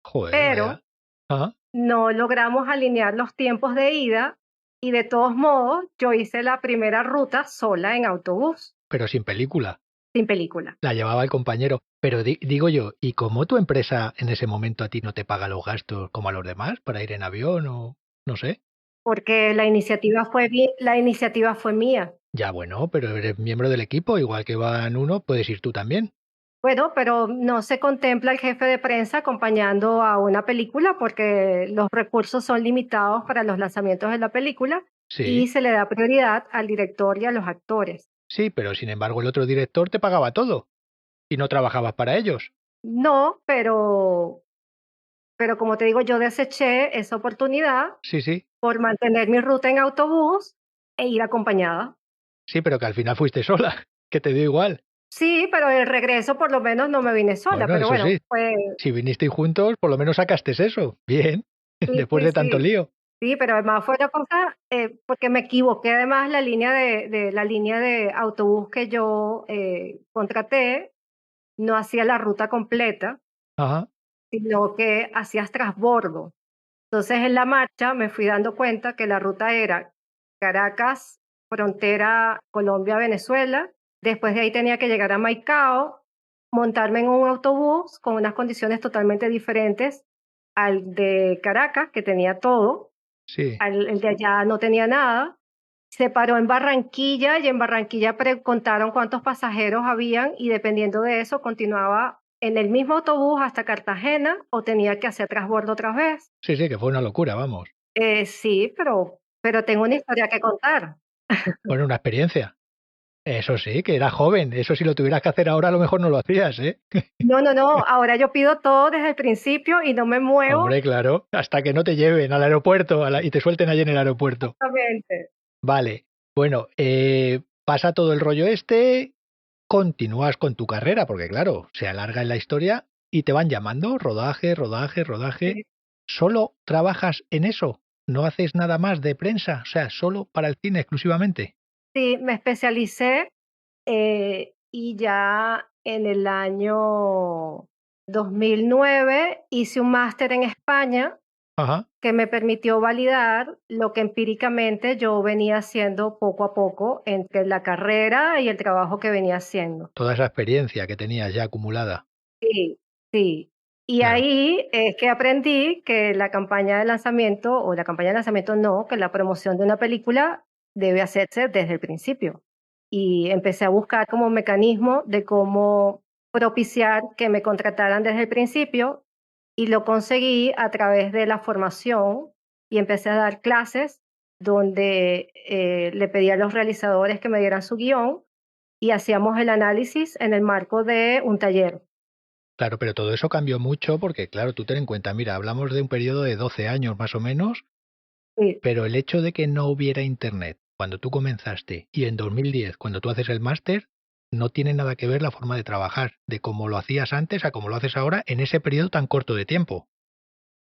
Speaker 2: Joder,
Speaker 3: pero
Speaker 2: vaya. Ajá.
Speaker 3: no logramos alinear los tiempos de ida y de todos modos yo hice la primera ruta sola en autobús,
Speaker 2: Pero sin película.
Speaker 3: sin película.
Speaker 2: La llevaba el compañero. Pero digo yo, ¿y cómo tu empresa en ese momento a ti no te paga los gastos como a los demás para ir en avión o no sé?
Speaker 3: Porque la iniciativa fue mía.
Speaker 2: Ya bueno, pero eres miembro del equipo, igual que van uno, puedes ir tú también.
Speaker 3: Bueno, pero no se contempla el jefe de prensa acompañando a una película porque los recursos son limitados para los lanzamientos de la película y
Speaker 2: Sí,
Speaker 3: se le da prioridad al director y a los actores.
Speaker 2: sí, pero sin embargo el otro director te pagaba todo y no trabajabas para ellos.
Speaker 3: No, pero como te digo, yo deseché esa oportunidad
Speaker 2: Sí, sí,
Speaker 3: por mantener mi ruta en autobús e ir acompañada.
Speaker 2: sí, pero que al final fuiste sola, que te dio igual.
Speaker 3: Sí, pero el regreso por lo menos no me vine sola,
Speaker 2: Bueno,
Speaker 3: pero
Speaker 2: eso
Speaker 3: bueno,
Speaker 2: sí,
Speaker 3: fue
Speaker 2: si vinisteis juntos, por lo menos sacaste eso. Bien,
Speaker 3: sí,
Speaker 2: después
Speaker 3: sí,
Speaker 2: de tanto
Speaker 3: sí.
Speaker 2: lío.
Speaker 3: Sí, pero además fue una cosa, porque me equivoqué además la línea de autobús que yo contraté, no hacía la ruta completa,
Speaker 2: Ajá,
Speaker 3: sino que hacías transbordo. Entonces en la marcha me fui dando cuenta que la ruta era Caracas, frontera Colombia-Venezuela, Después de ahí tenía que llegar a Maicao, montarme en un autobús con unas condiciones totalmente diferentes al de Caracas, que tenía todo.
Speaker 2: Sí.
Speaker 3: El de allá no tenía nada. Se paró en Barranquilla y en Barranquilla contaron cuántos pasajeros habían y dependiendo de eso continuaba en el mismo autobús hasta Cartagena o tenía que hacer transbordo otra vez.
Speaker 2: Sí, sí, que fue una locura, vamos.
Speaker 3: Sí, pero tengo una historia que contar.
Speaker 2: Bueno, una experiencia. Eso sí, que era joven. Eso si lo tuvieras que hacer ahora, a lo mejor no lo hacías, ¿eh?
Speaker 3: No, no, no, ahora yo pido todo desde el principio y no me muevo.
Speaker 2: Hombre, claro, hasta que no te lleven al aeropuerto y te suelten allí en el aeropuerto.
Speaker 3: Exactamente.
Speaker 2: Vale. Bueno, pasa todo el rollo este, continúas con tu carrera, porque claro, se alarga en la historia y te van llamando, rodaje, rodaje, rodaje.
Speaker 3: Sí,
Speaker 2: ¿Solo trabajas en eso? ¿No haces nada más de prensa? O sea, solo para el cine exclusivamente.
Speaker 3: sí, me especialicé y ya en el año 2009 hice un máster en España
Speaker 2: Ajá.
Speaker 3: que me permitió validar lo que empíricamente yo venía haciendo poco a poco entre la carrera y el trabajo que venía haciendo.
Speaker 2: Toda esa experiencia que tenías ya acumulada.
Speaker 3: Sí, sí. Y
Speaker 2: Claro.
Speaker 3: ahí es que aprendí que la campaña de lanzamiento, o la campaña de lanzamiento no, que la promoción de una película debe hacerse desde el principio. Y empecé a buscar como mecanismo de cómo propiciar que me contrataran desde el principio y lo conseguí a través de la formación y empecé a dar clases donde le pedí a los realizadores que me dieran su guión y hacíamos el análisis en el marco de un taller.
Speaker 2: Claro, pero todo eso cambió mucho porque, claro, tú ten en cuenta, mira, hablamos de un periodo de 12 años más o menos,
Speaker 3: Sí,
Speaker 2: pero el hecho de que no hubiera internet cuando tú comenzaste y en 2010 cuando tú haces el máster, no tiene nada que ver la forma de trabajar, de cómo lo hacías antes a cómo lo haces ahora en ese periodo tan corto de tiempo.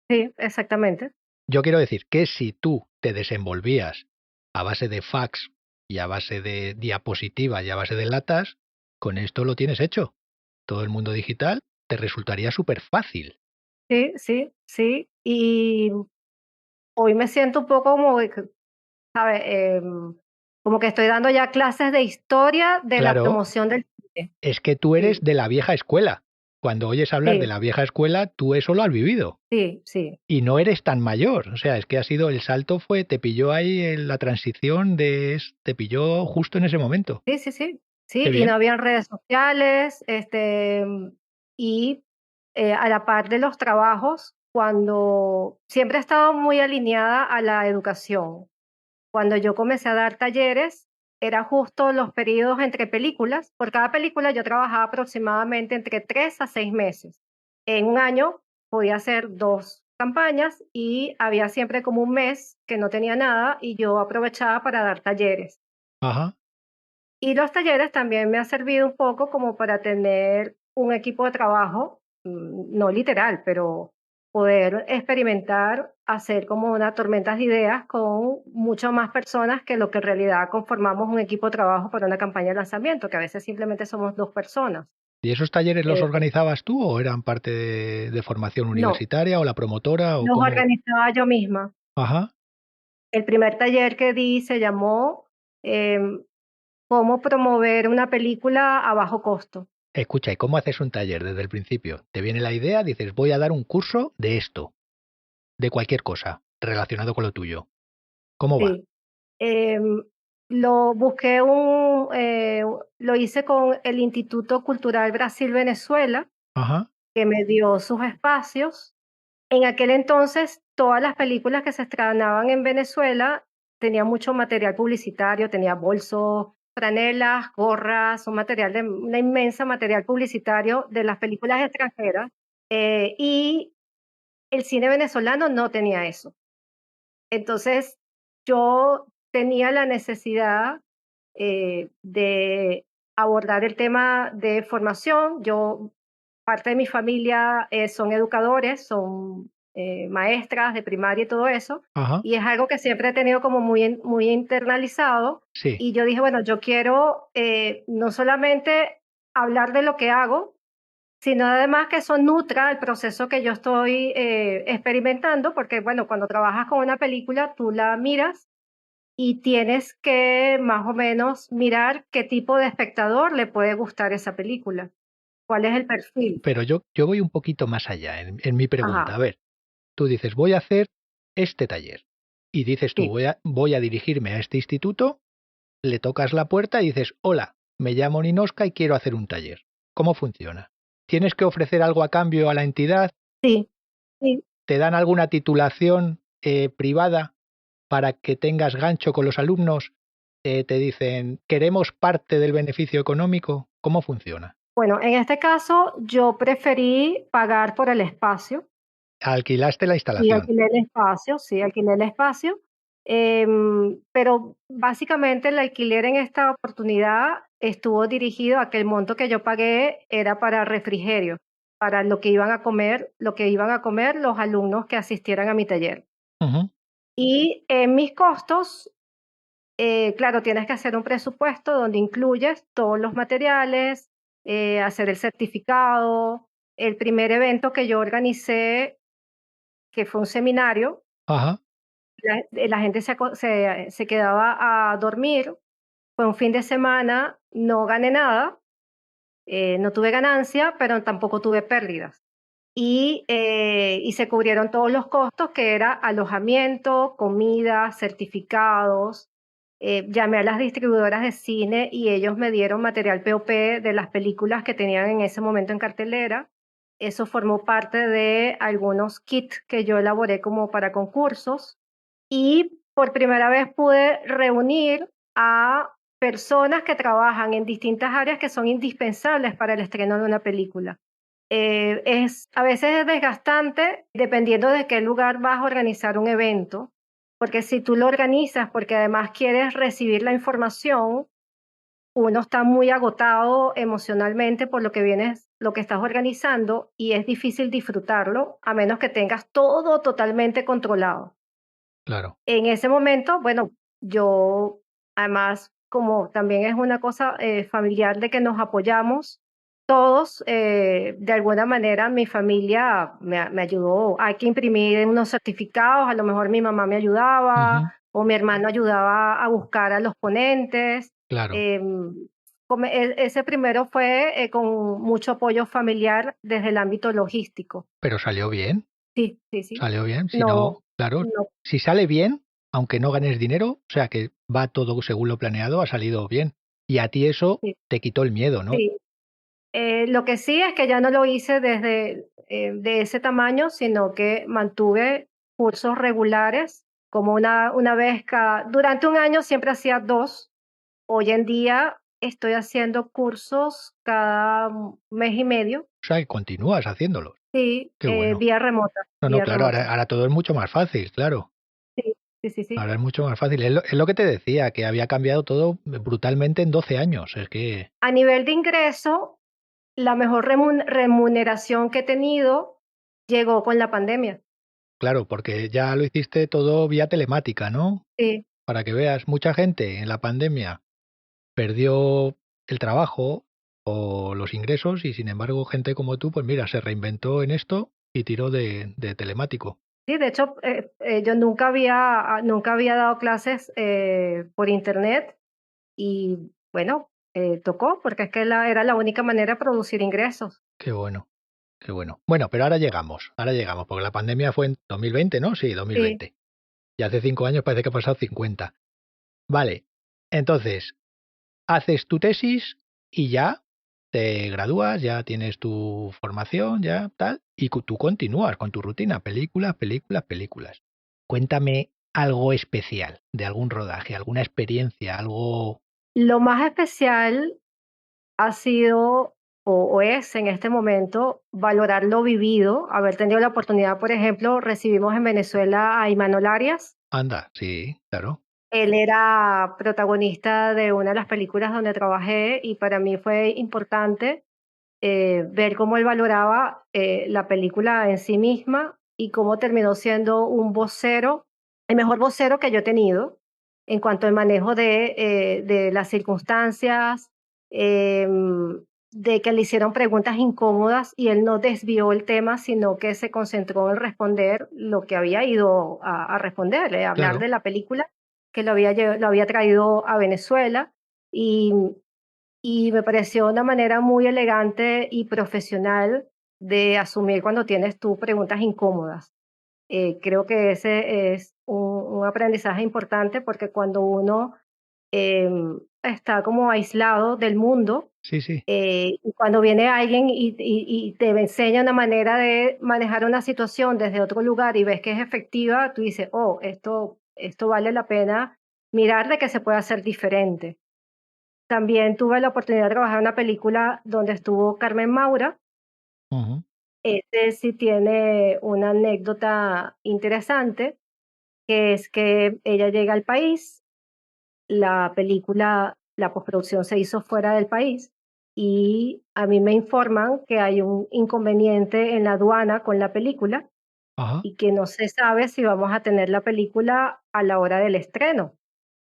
Speaker 3: sí, exactamente.
Speaker 2: Yo quiero decir que si tú te desenvolvías a base de fax y a base de diapositiva y a base de latas, con esto lo tienes hecho. Todo el mundo digital te resultaría súper fácil.
Speaker 3: Sí, sí, sí. Y hoy me siento un poco como, ¿sabes? Como que estoy dando ya clases de historia de la
Speaker 2: Claro,
Speaker 3: promoción del cine.
Speaker 2: es que tú eres
Speaker 3: Sí,
Speaker 2: de la vieja escuela. Cuando oyes hablar de
Speaker 3: sí,
Speaker 2: la vieja escuela, tú eso lo has vivido.
Speaker 3: sí, sí.
Speaker 2: Y no eres tan mayor. O sea, es que ha sido el salto fue, te pilló ahí en la transición te pilló justo en ese momento.
Speaker 3: Sí, sí, sí.
Speaker 2: Qué
Speaker 3: Sí, y no
Speaker 2: bien.
Speaker 3: habían redes sociales, y a la par de los trabajos, cuando siempre he estado muy alineada a la educación. Cuando yo comencé a dar talleres, era justo los periodos entre películas. Por cada película yo trabajaba aproximadamente entre 3 a 6 meses. En un año podía hacer 2 campañas y había siempre como un mes que no tenía nada y yo aprovechaba para dar talleres.
Speaker 2: Ajá.
Speaker 3: Y los talleres también me han servido un poco como para tener un equipo de trabajo, no literal, pero poder experimentar, hacer como una tormenta de ideas con muchas más personas que lo que en realidad conformamos un equipo de trabajo para una campaña de lanzamiento, que a veces simplemente somos 2 personas.
Speaker 2: ¿Y esos talleres los
Speaker 3: Eh,
Speaker 2: organizabas tú o eran parte de formación
Speaker 3: no,
Speaker 2: universitaria o la promotora o
Speaker 3: los
Speaker 2: cómo?
Speaker 3: organizaba yo misma.
Speaker 2: Ajá.
Speaker 3: El primer taller que di se llamó em, Cómo promover una película a bajo costo.
Speaker 2: Escucha, ¿y cómo haces un taller desde el principio? Te viene la idea, dices, voy a dar un curso de esto, de cualquier cosa relacionado con lo tuyo. ¿Cómo va?
Speaker 3: Sí. Em, lo busqué lo hice con el Instituto Cultural Brasil-Venezuela,
Speaker 2: Ajá,
Speaker 3: que me dio sus espacios. En aquel entonces, todas las películas que se estrenaban en Venezuela tenían mucho material publicitario, tenía bolsos, franelas, gorras, un material de una inmensa material publicitario de las películas extranjeras, y el cine venezolano no tenía eso. Entonces, yo tenía la necesidad de abordar el tema de formación. Yo, parte de mi familia son educadores, son maestras de primaria y todo eso,
Speaker 2: ajá,
Speaker 3: y es algo que siempre he tenido como muy, muy internalizado.
Speaker 2: sí.
Speaker 3: Y yo dije, bueno, yo quiero no solamente hablar de lo que hago, sino además que eso nutra el proceso que yo estoy experimentando, porque bueno, cuando trabajas con una película, tú la miras y tienes que más o menos mirar qué tipo de espectador le puede gustar esa película, cuál es el perfil.
Speaker 2: Pero yo voy un poquito más allá en mi pregunta.
Speaker 3: Ajá,
Speaker 2: A ver, tú dices, voy a hacer este taller. Y dices tú,
Speaker 3: sí.
Speaker 2: voy a dirigirme a este instituto, le tocas la puerta y dices, hola, me llamo Ninoska y quiero hacer un taller. ¿Cómo funciona? ¿Tienes que ofrecer algo a cambio a la entidad?
Speaker 3: Sí, sí.
Speaker 2: ¿Te dan alguna titulación privada para que tengas gancho con los alumnos? ¿Te dicen, queremos parte del beneficio económico? ¿Cómo funciona?
Speaker 3: Bueno, en este caso yo preferí pagar por el espacio.
Speaker 2: Alquilaste la
Speaker 3: Sí,
Speaker 2: instalación.
Speaker 3: alquilé el espacio, sí, alquilé el espacio, pero básicamente el alquiler en esta oportunidad estuvo dirigido a que el monto que yo pagué era para refrigerio, para lo que iban a comer los alumnos que asistieran a mi taller.
Speaker 2: Ujú.
Speaker 3: Y en mis costos, claro, tienes que hacer un presupuesto donde incluyes todos los materiales, hacer el certificado. El primer evento que yo organicé, que fue un seminario,
Speaker 2: Ajá.
Speaker 3: la gente se quedaba a dormir. Fue un fin de semana, no gané nada, no tuve ganancia, pero tampoco tuve pérdidas. Y se cubrieron todos los costos, que era alojamiento, comida, certificados. Llamé a las distribuidoras de cine y ellos me dieron material POP de las películas que tenían en ese momento en cartelera. Eso formó parte de algunos kits que yo elaboré como para concursos. Y por primera vez pude reunir a personas que trabajan en distintas áreas que son indispensables para el estreno de una película. A veces es desgastante dependiendo de qué lugar vas a organizar un evento, porque si tú lo organizas porque además quieres recibir la información, uno está muy agotado emocionalmente por lo que estás organizando y es difícil disfrutarlo a menos que tengas todo totalmente controlado.
Speaker 2: Claro.
Speaker 3: En ese momento, bueno, yo además, como también es una cosa familiar de que nos apoyamos todos, de alguna manera mi familia me ayudó. Hay que imprimir unos certificados, a lo mejor mi mamá me ayudaba
Speaker 2: Ujú.
Speaker 3: o mi hermano ayudaba a buscar a los ponentes.
Speaker 2: Claro.
Speaker 3: em, Ese primero fue con mucho apoyo familiar desde el ámbito logístico.
Speaker 2: Pero salió bien.
Speaker 3: Sí, sí, sí.
Speaker 2: Salió bien. Si
Speaker 3: No,
Speaker 2: no, claro,
Speaker 3: no.
Speaker 2: si sale bien, aunque no ganes dinero, o sea que va todo según lo planeado, ha salido bien. Y a ti eso
Speaker 3: Sí,
Speaker 2: te quitó el miedo, ¿no?
Speaker 3: sí. Lo que sí es que ya no lo hice de ese tamaño, sino que mantuve cursos regulares, como una vez durante un año siempre hacía 2. Hoy en día estoy haciendo cursos cada mes y medio,
Speaker 2: O sea que continúas haciéndolo.
Speaker 3: sí,
Speaker 2: Qué bueno.
Speaker 3: vía remota,
Speaker 2: No, no,
Speaker 3: vía
Speaker 2: claro,
Speaker 3: remota.
Speaker 2: ahora todo es mucho más fácil, claro.
Speaker 3: Sí, sí, sí, sí.
Speaker 2: Ahora es mucho más fácil. Es lo que te decía, que había cambiado todo brutalmente en 12 años. Es que,
Speaker 3: A nivel de ingreso, la mejor remuneración que he tenido llegó con la pandemia.
Speaker 2: claro, porque ya lo hiciste todo vía telemática, ¿no?
Speaker 3: Sí,
Speaker 2: Para que veas, mucha gente en la pandemia perdió el trabajo o los ingresos y sin embargo gente como tú, pues mira, se reinventó en esto y tiró de telemático.
Speaker 3: sí, de hecho, yo nunca había dado clases por internet y bueno, tocó porque es que era la única manera de producir ingresos.
Speaker 2: Qué bueno, qué bueno. Bueno, pero ahora llegamos, porque la pandemia fue en 2020, ¿no? Sí,
Speaker 3: Sí,
Speaker 2: 2020. Y hace 5 años parece que ha pasado 50. Vale, entonces, haces tu tesis y ya te gradúas, ya tienes tu formación, ya tal, y tú continúas con tu rutina, películas, películas, películas. Cuéntame algo especial de algún rodaje, alguna experiencia, algo.
Speaker 3: lo más especial ha sido o es en este momento valorar lo vivido, haber tenido la oportunidad, por ejemplo, recibimos en Venezuela a Imanol Arias.
Speaker 2: Anda, sí, claro,
Speaker 3: Él era protagonista de una de las películas donde trabajé y para mí fue importante ver cómo él valoraba la película en sí misma y cómo terminó siendo un vocero, el mejor vocero que yo he tenido en cuanto al manejo de las circunstancias, de que le hicieron preguntas incómodas y él no desvió el tema, sino que se concentró en responder lo que había ido a responder, hablar
Speaker 2: claro.
Speaker 3: de la película que lo había traído a Venezuela y, y me pareció una manera muy elegante y profesional de asumir cuando tienes tú preguntas incómodas. Creo que ese es un aprendizaje importante porque cuando uno está como aislado del mundo,
Speaker 2: Sí, sí,
Speaker 3: y cuando viene alguien y te enseña una manera de manejar una situación desde otro lugar y ves que es efectiva, tú dices, oh, esto vale la pena mirar de que se puede hacer diferente. También tuve la oportunidad de trabajar en una película donde estuvo Carmen Maura.
Speaker 2: ujú,
Speaker 3: Este sí tiene una anécdota interesante, que es que ella llega al país, la película, la postproducción se hizo fuera del país y a mí me informan que hay un inconveniente en la aduana con la película
Speaker 2: ajá,
Speaker 3: y que no se sabe si vamos a tener la película a la hora del estreno.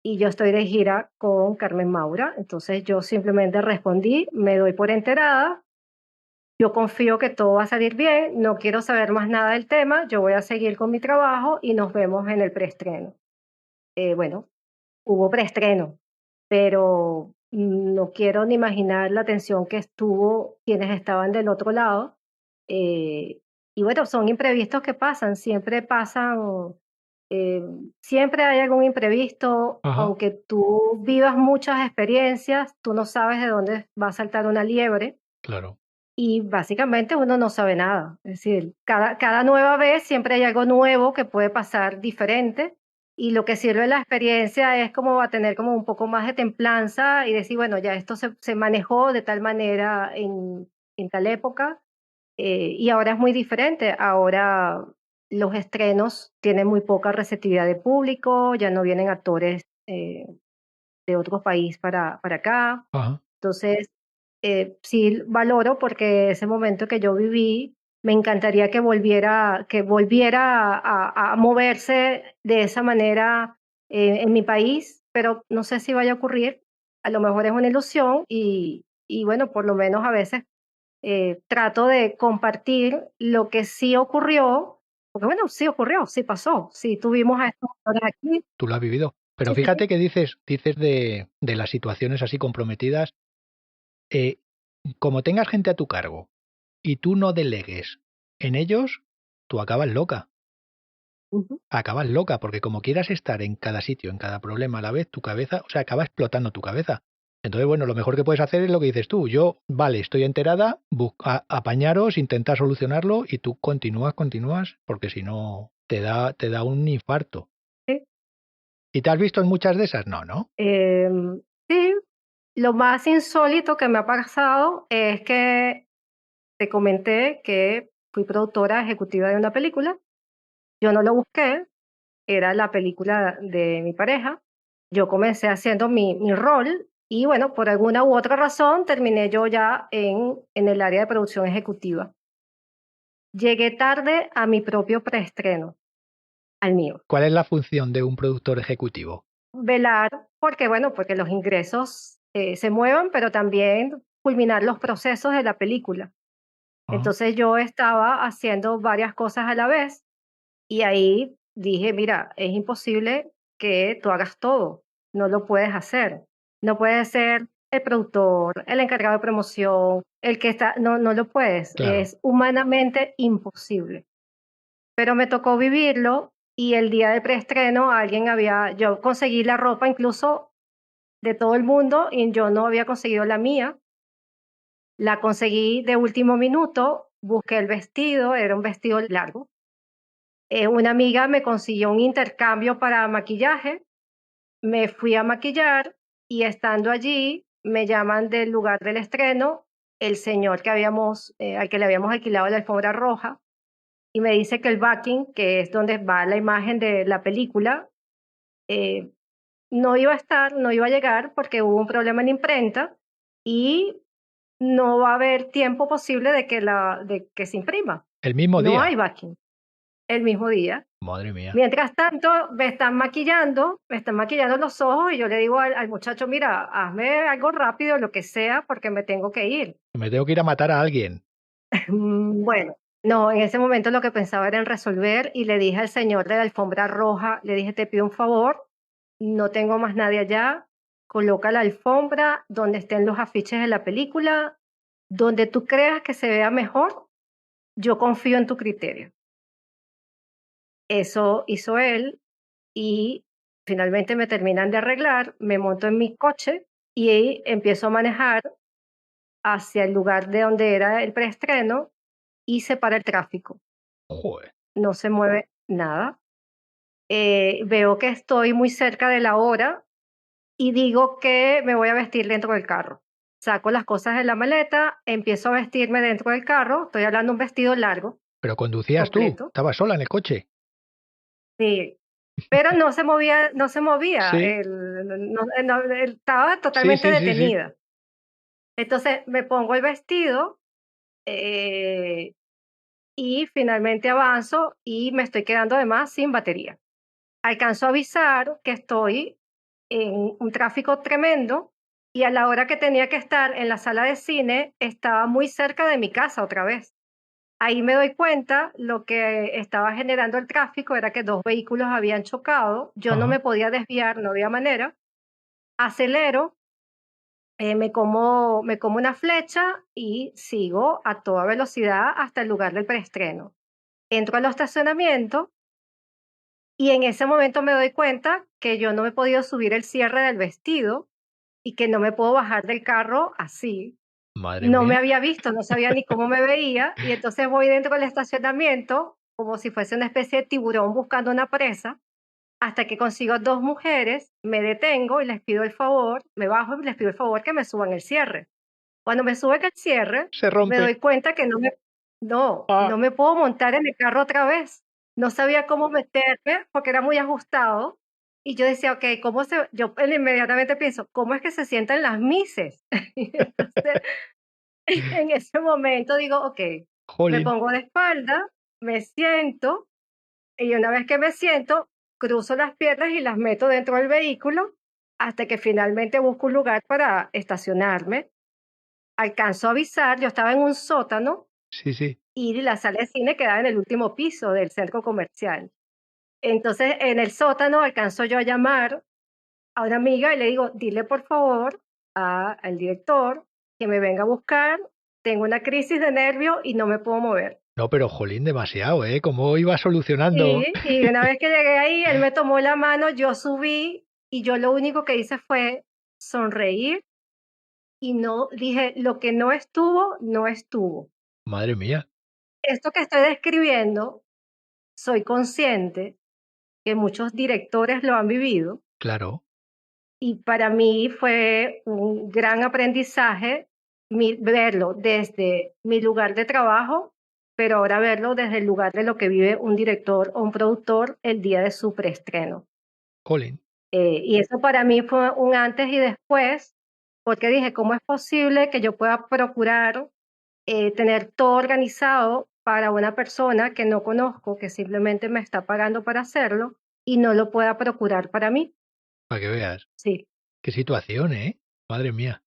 Speaker 3: Y yo estoy de gira con Carmen Maura, entonces yo simplemente respondí, me doy por enterada, yo confío que todo va a salir bien, no quiero saber más nada del tema, yo voy a seguir con mi trabajo y nos vemos en el preestreno. Bueno, hubo preestreno, pero no quiero ni imaginar la tensión que estuvo quienes estaban del otro lado. eh, y bueno, son imprevistos que pasan, siempre pasan, eh, siempre hay algún imprevisto,
Speaker 2: ajá,
Speaker 3: aunque tú vivas muchas experiencias, tú no sabes de dónde va a saltar una liebre
Speaker 2: claro.
Speaker 3: y básicamente uno no sabe nada. Es decir, cada nueva vez siempre hay algo nuevo que puede pasar diferente y lo que sirve la experiencia es como a tener como un poco más de templanza y decir, bueno, ya esto se manejó de tal manera en tal época y ahora es muy diferente. Ahora los estrenos tienen muy poca receptividad de público, ya no vienen actores de otro país para acá.
Speaker 2: Ajá.
Speaker 3: Entonces, sí valoro porque ese momento que yo viví, me encantaría que volviera a moverse de esa manera en mi país, pero no sé si vaya a ocurrir. A lo mejor es una ilusión y bueno, por lo menos a veces trato de compartir lo que sí ocurrió, porque bueno, sí ocurrió, sí pasó, sí tuvimos a estos actores aquí.
Speaker 2: Tú lo has vivido. Pero
Speaker 3: Sí, sí, sí.
Speaker 2: fíjate que dices de las situaciones así comprometidas, eh, como tengas gente a tu cargo y tú no delegues en ellos, tú
Speaker 3: Ujú.
Speaker 2: acabas loca, porque como quieras estar en cada sitio, en cada problema a la vez, tu cabeza, o sea, acaba explotando tu cabeza. Entonces, bueno, lo mejor que puedes hacer es lo que dices tú. Yo, vale, estoy enterada, apañaros, intenta solucionarlo y tú continúas, porque si no, te da un infarto.
Speaker 3: Sí.
Speaker 2: ¿Y te has visto en muchas de esas? No, ¿no?
Speaker 3: Sí, lo más insólito que me ha pasado es que te comenté que fui productora ejecutiva de una película. Yo no lo busqué, era la película de mi pareja. Yo comencé haciendo mi rol y bueno, por alguna u otra razón terminé yo ya en el área de producción ejecutiva. Llegué tarde a mi propio preestreno, al mío.
Speaker 2: ¿Cuál es la función de un productor ejecutivo?
Speaker 3: Velar porque, bueno, porque los ingresos se muevan, pero también culminar los procesos de la película.
Speaker 2: Ajá,
Speaker 3: Entonces yo estaba haciendo varias cosas a la vez y ahí dije, mira, es imposible que tú hagas todo, no lo puedes hacer. No puedes ser el productor, el encargado de promoción, el que está, no, no lo puedes,
Speaker 2: claro.
Speaker 3: es humanamente imposible. Pero me tocó vivirlo y el día de preestreno yo conseguí la ropa incluso de todo el mundo y yo no había conseguido la mía. La conseguí de último minuto, busqué el vestido, era un vestido largo. Una amiga me consiguió un intercambio para maquillaje, me fui a maquillar y estando allí me llaman del lugar del estreno el señor al que le habíamos alquilado la alfombra roja y me dice que el backing, que es donde va la imagen de la película, eh, no iba a estar, no iba a llegar porque hubo un problema en imprenta y no va a haber tiempo posible de que se imprima.
Speaker 2: El mismo
Speaker 3: No
Speaker 2: día.
Speaker 3: hay backing el mismo día.
Speaker 2: Madre mía.
Speaker 3: Mientras tanto, me están maquillando los ojos y yo le digo al muchacho, mira, hazme algo rápido, lo que sea, porque me tengo que ir.
Speaker 2: Me tengo que ir a matar a alguien.
Speaker 3: Bueno, no, en ese momento lo que pensaba era en resolver y le dije al señor de la alfombra roja, le dije, te pido un favor, no tengo más nadie allá, coloca la alfombra donde estén los afiches de la película, donde tú creas que se vea mejor, yo confío en tu criterio. Eso hizo él y finalmente me terminan de arreglar, me monto en mi coche y empiezo a manejar hacia el lugar de donde era el preestreno y se para el tráfico.
Speaker 2: Joder.
Speaker 3: No se mueve nada. Veo que estoy muy cerca de la hora y digo que me voy a vestir dentro del carro. Saco las cosas de la maleta, empiezo a vestirme dentro del carro, estoy hablando de un vestido largo,
Speaker 2: Pero conducías tú,
Speaker 3: completo.
Speaker 2: estabas sola en el coche.
Speaker 3: Sí, pero no se movía,
Speaker 2: Sí,
Speaker 3: él estaba
Speaker 2: sí,
Speaker 3: totalmente
Speaker 2: sí, sí, sí.
Speaker 3: detenida. Entonces me pongo el vestido, eh, y finalmente avanzo y me estoy quedando además sin batería. Alcanzo a avisar que estoy en un tráfico tremendo y a la hora que tenía que estar en la sala de cine estaba muy cerca de mi casa otra vez. Ahí me doy cuenta, lo que estaba generando el tráfico era que dos vehículos habían chocado, yo no
Speaker 2: Ajá.
Speaker 3: me podía desviar, no había manera, acelero, me como una flecha y sigo a toda velocidad hasta el lugar del preestreno. Entro al estacionamiento y en ese momento me doy cuenta que yo no me he podido subir el cierre del vestido y que no me puedo bajar del carro así.
Speaker 2: Madre
Speaker 3: No me
Speaker 2: mía.
Speaker 3: había visto, no sabía ni cómo me veía y entonces voy dentro del estacionamiento como si fuese una especie de tiburón buscando una presa hasta que consigo dos mujeres, me detengo y les pido el favor, me bajo y les pido el favor que me suban el cierre. Cuando me suben el cierre,
Speaker 2: Se
Speaker 3: me
Speaker 2: rompe.
Speaker 3: doy cuenta que
Speaker 2: Ah,
Speaker 3: no me puedo montar en el carro otra vez. No sabía cómo meterme porque era muy ajustado. Y yo decía, okey, yo inmediatamente pienso, ¿cómo es que se sientan las mises? Y entonces, en ese momento digo, okey, me
Speaker 2: jolín.
Speaker 3: pongo de espalda, me siento, y una vez que me siento, cruzo las piernas y las meto dentro del vehículo hasta que finalmente busco un lugar para estacionarme. Alcanzo a avisar, yo estaba en un sótano
Speaker 2: Sí, sí.
Speaker 3: y la sala de cine quedaba en el último piso del centro comercial. Entonces, en el sótano alcanzo yo a llamar a una amiga y le digo, dile por favor al director que me venga a buscar, tengo una crisis de nervio y no me puedo mover.
Speaker 2: No, pero jolín, demasiado, ¿eh? ¿Cómo iba solucionando?
Speaker 3: Y una vez que llegué ahí, él me tomó la mano, yo subí y yo lo único que hice fue sonreír y no dije, lo que no estuvo, no estuvo.
Speaker 2: Madre mía,
Speaker 3: Esto que estoy describiendo, soy consciente que muchos directores lo han vivido
Speaker 2: claro.
Speaker 3: y para mí fue un gran aprendizaje verlo desde mi lugar de trabajo, pero ahora verlo desde el lugar de lo que vive un director o un productor el día de su preestreno.
Speaker 2: Jolín.
Speaker 3: Y eso para mí fue un antes y después, porque dije, ¿cómo es posible que yo pueda procurar tener todo organizado para una persona que no conozco, que simplemente me está pagando para hacerlo y no lo pueda procurar para mí?
Speaker 2: Para que veas.
Speaker 3: Sí,
Speaker 2: Qué situación, ¿eh? Madre mía.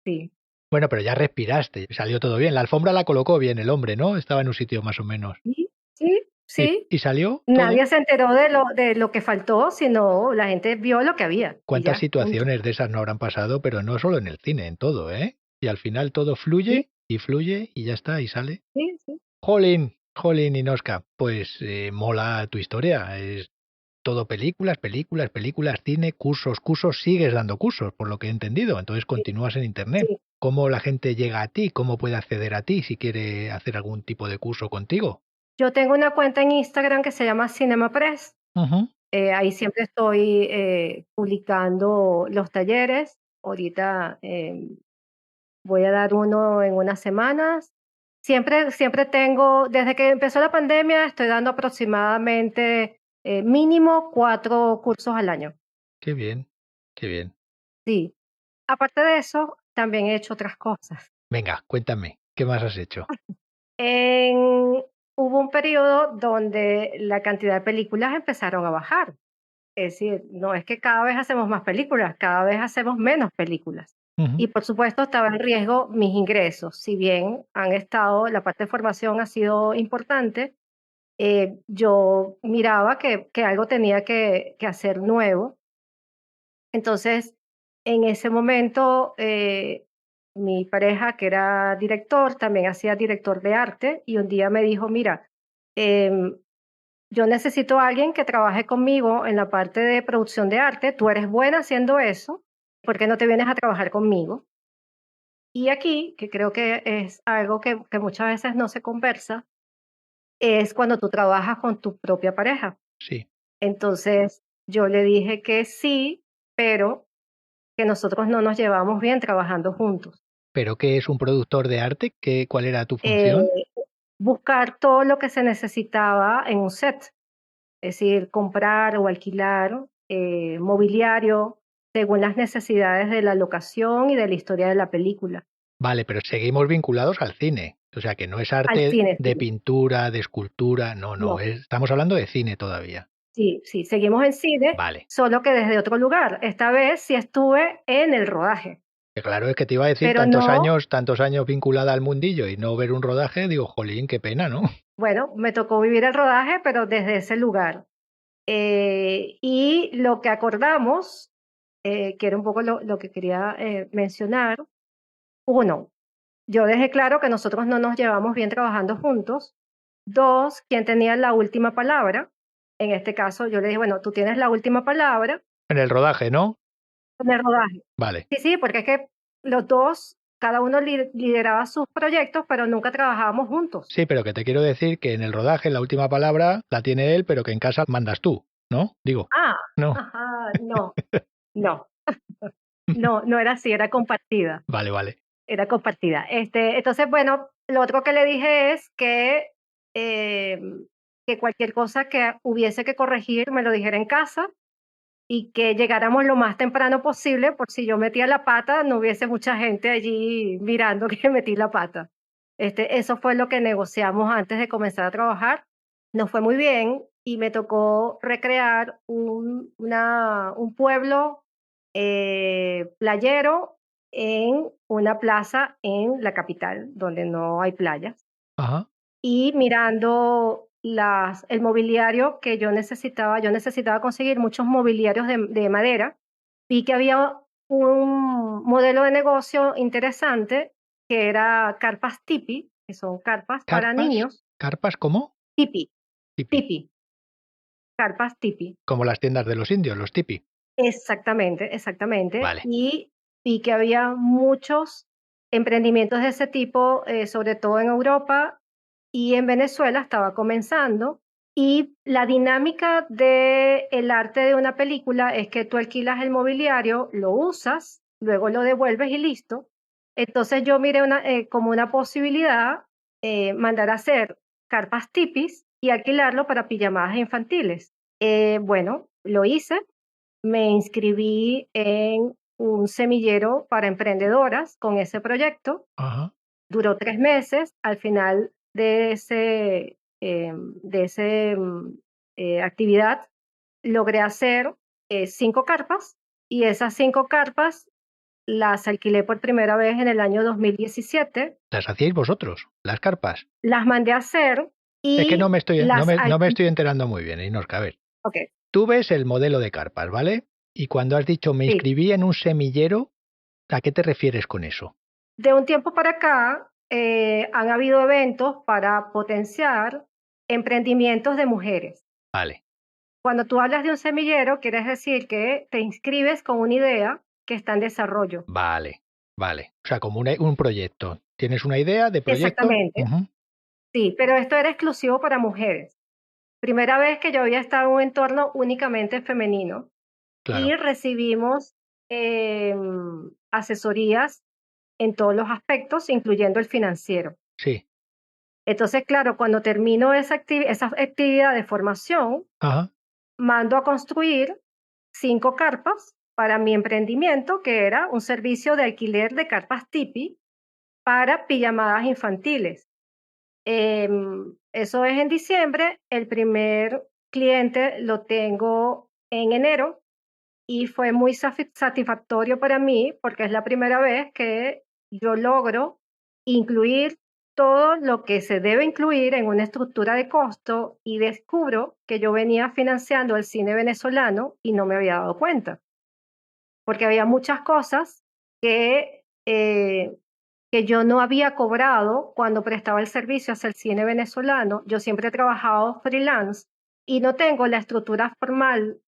Speaker 3: sí.
Speaker 2: Bueno, pero ya respiraste, salió todo bien. La alfombra la colocó bien el hombre, ¿no? Estaba en un sitio más o menos.
Speaker 3: Sí, sí, sí.
Speaker 2: ¿Y salió todo?
Speaker 3: Nadie se enteró de lo que faltó, sino la gente vio lo que había y
Speaker 2: ¿Cuántas
Speaker 3: ya, punto.
Speaker 2: situaciones de esas no habrán pasado? Pero no solo en el cine, en todo, ¿eh? Y al final todo
Speaker 3: Sí,
Speaker 2: fluye y ya está, y sale.
Speaker 3: sí, sí.
Speaker 2: Jolín, jolín, Inoska. Pues mola tu historia. Es todo películas, películas, películas, cine, cursos, cursos. Sigues dando cursos, por lo que he entendido. Entonces
Speaker 3: Sí,
Speaker 2: continúas en internet.
Speaker 3: sí.
Speaker 2: ¿Cómo la gente llega a ti? ¿Cómo puede acceder a ti si quiere hacer algún tipo de curso contigo?
Speaker 3: Yo tengo una cuenta en Instagram que se llama Cinema Press.
Speaker 2: Ujú.
Speaker 3: Ahí siempre estoy publicando los talleres. Ahorita voy a dar uno en unas semanas. Siempre tengo, desde que empezó la pandemia, estoy dando aproximadamente mínimo 4 cursos al año.
Speaker 2: Qué bien, qué bien.
Speaker 3: Sí. Aparte de eso, también he hecho otras cosas.
Speaker 2: Venga, cuéntame, ¿qué más has hecho?
Speaker 3: Hubo un periodo donde la cantidad de películas empezaron a bajar. Es decir, no es que cada vez hacemos más películas, cada vez hacemos menos películas.
Speaker 2: Ujú.
Speaker 3: Y por supuesto estaba en riesgo mis ingresos. Si bien la parte de formación ha sido importante, yo miraba que algo tenía que hacer nuevo. Entonces, en ese momento, mi pareja, que era director, también hacía director de arte, y un día me dijo, mira, em, yo necesito a alguien que trabaje conmigo en la parte de producción de arte, tú eres buena haciendo eso, ¿por qué no te vienes a trabajar conmigo? Y aquí, que creo que es algo que muchas veces no se conversa, es cuando tú trabajas con tu propia pareja.
Speaker 2: Sí.
Speaker 3: Entonces, yo le dije que sí, pero que nosotros no nos llevamos bien trabajando juntos.
Speaker 2: ¿Pero qué es un productor de arte? ¿Cuál era tu
Speaker 3: Eh,
Speaker 2: función?
Speaker 3: Buscar todo lo que se necesitaba en un set, es decir, comprar o alquilar mobiliario según las necesidades de la locación y de la historia de la película.
Speaker 2: Vale, pero seguimos vinculados al cine. O sea, que no es
Speaker 3: Al
Speaker 2: arte
Speaker 3: cine,
Speaker 2: de
Speaker 3: sí.
Speaker 2: pintura, de escultura, no, no,
Speaker 3: No,
Speaker 2: estamos hablando de cine todavía.
Speaker 3: sí, sí, seguimos en cine,
Speaker 2: Vale.
Speaker 3: solo que desde otro lugar. Esta vez sí estuve en el rodaje,
Speaker 2: Que claro, es que te iba a decir
Speaker 3: pero no,
Speaker 2: tantos años vinculada al mundillo y no ver un rodaje, digo, jolín, qué pena, ¿no?
Speaker 3: bueno, me tocó vivir el rodaje, pero desde ese lugar. Y lo que acordamos, que era un poco lo que quería mencionar, uno, yo dejé claro que nosotros no nos llevamos bien trabajando juntos. Dos, quien tenía la última palabra. En este caso, yo le dije, bueno, tú tienes la última palabra
Speaker 2: En el rodaje, ¿no?
Speaker 3: en el rodaje.
Speaker 2: Vale.
Speaker 3: Sí, sí, porque es que los dos, cada uno lideraba sus proyectos, pero nunca trabajábamos juntos.
Speaker 2: Sí, pero que te quiero decir que en el rodaje la última palabra la tiene él, pero que en casa mandas tú, ¿no? Digo,
Speaker 3: Ah,
Speaker 2: no.
Speaker 3: ajá, no, no, no, no era así, era compartida.
Speaker 2: Vale, vale.
Speaker 3: Era compartida. Entonces, bueno, lo otro que le dije es que cualquier cosa que hubiese que corregir me lo dijera en casa y que llegáramos lo más temprano posible, por si yo metía la pata, no hubiese mucha gente allí mirando que metí la pata. Eso fue lo que negociamos antes de comenzar a trabajar. Nos fue muy bien y me tocó recrear un pueblo playero en una plaza en la capital, donde no hay playas,
Speaker 2: Ajá.
Speaker 3: y mirando el mobiliario que yo necesitaba conseguir muchos mobiliarios de madera. Vi que había un modelo de negocio interesante que era carpas tipi, que son carpas para
Speaker 2: ¿Carpas?
Speaker 3: niños.
Speaker 2: ¿Carpas cómo?
Speaker 3: Tipi,
Speaker 2: Tipi.
Speaker 3: tipi, carpas tipi.
Speaker 2: Como las tiendas de los indios, los tipi.
Speaker 3: Exactamente, exactamente.
Speaker 2: Vale.
Speaker 3: Y vi que había muchos emprendimientos de ese tipo, sobre todo en Europa, y en Venezuela estaba comenzando. Y la dinámica del arte de una película es que tú alquilas el mobiliario, lo usas, luego lo devuelves y listo. Entonces yo miré como una posibilidad mandar a hacer carpas tipis y alquilarlo para pijamadas infantiles. Bueno, lo hice, me inscribí en un semillero para emprendedoras con ese proyecto.
Speaker 2: Ajá.
Speaker 3: Duró 3 meses. Al final de ese actividad, logré hacer 5 carpas, y esas 5 carpas las alquilé por primera vez en el año 2017.
Speaker 2: ¿Las hacíais vosotros, las carpas?
Speaker 3: Las mandé a hacer
Speaker 2: Es que no
Speaker 3: y
Speaker 2: me estoy, no
Speaker 3: las
Speaker 2: me, no me
Speaker 3: alquilé.
Speaker 2: estoy enterando muy bien, Inosca. A ver,
Speaker 3: Okey,
Speaker 2: tú ves el modelo de carpas, ¿vale? Y cuando has dicho me
Speaker 3: sí.
Speaker 2: inscribí en un semillero, ¿a qué te refieres con eso?
Speaker 3: De un tiempo para acá, han habido eventos para potenciar emprendimientos de mujeres.
Speaker 2: Vale,
Speaker 3: Cuando tú hablas de un semillero, quieres decir que te inscribes con una idea que está en desarrollo.
Speaker 2: vale, vale. O sea, como un proyecto. ¿Tienes una idea de proyecto?
Speaker 3: Exactamente,
Speaker 2: Ujú,
Speaker 3: sí, pero esto era exclusivo para mujeres. Primera vez que yo había estado en un entorno únicamente femenino, y
Speaker 2: claro,
Speaker 3: recibimos asesorías en todos los aspectos, incluyendo el financiero.
Speaker 2: sí.
Speaker 3: Entonces, claro, cuando termino esa actividad de formación,
Speaker 2: Ajá.
Speaker 3: mando a construir 5 carpas para mi emprendimiento, que era un servicio de alquiler de carpas tipi para pijamadas infantiles. Eso es en diciembre. El primer cliente lo tengo en enero y fue muy satisfactorio para mí porque es la primera vez que yo logro incluir todo lo que se debe incluir en una estructura de costo, y descubro que yo venía financiando el cine venezolano y no me había dado cuenta. porque había muchas cosas que, que yo no había cobrado cuando prestaba el servicio hacia el cine venezolano. Yo siempre he trabajado freelance y no tengo la estructura formal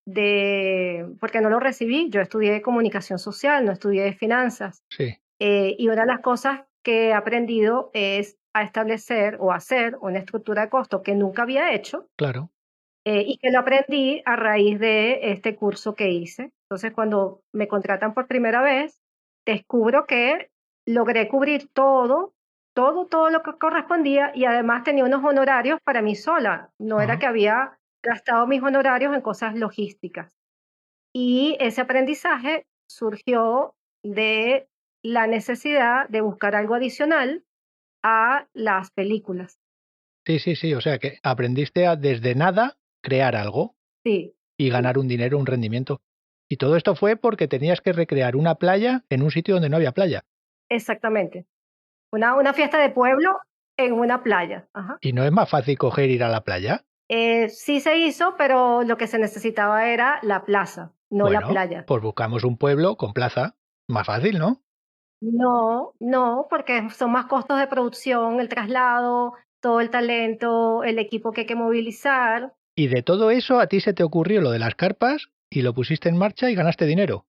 Speaker 3: porque no lo recibí. Yo estudié comunicación social, no estudié finanzas.
Speaker 2: Sí,
Speaker 3: Y una de las cosas que he aprendido es a establecer o hacer una estructura de costo que nunca había hecho,
Speaker 2: claro.
Speaker 3: y que lo aprendí a raíz de este curso que hice. Entonces, cuando me contratan por primera vez, descubro que logré cubrir todo lo que correspondía y además tenía unos honorarios para mí sola. No era
Speaker 2: Ajá.
Speaker 3: que había gastado mis honorarios en cosas logísticas. Y ese aprendizaje surgió de la necesidad de buscar algo adicional a las películas.
Speaker 2: Sí, sí, sí. O sea que aprendiste a desde nada crear algo
Speaker 3: Sí,
Speaker 2: y
Speaker 3: sí,
Speaker 2: ganar un dinero, un rendimiento. Y todo esto fue porque tenías que recrear una playa en un sitio donde no había playa.
Speaker 3: exactamente. Una fiesta de pueblo en una playa. Ajá.
Speaker 2: ¿Y no es más fácil coger ir a la playa?
Speaker 3: Sí se hizo, pero lo que se necesitaba era la plaza, no la
Speaker 2: Bueno,
Speaker 3: playa.
Speaker 2: pues buscamos un pueblo con plaza. Más fácil, ¿no?
Speaker 3: No, no, porque son más costos de producción, el traslado, todo el talento, el equipo que hay que movilizar.
Speaker 2: Y de todo eso a ti se te ocurrió lo de las carpas y lo pusiste en marcha y ganaste dinero.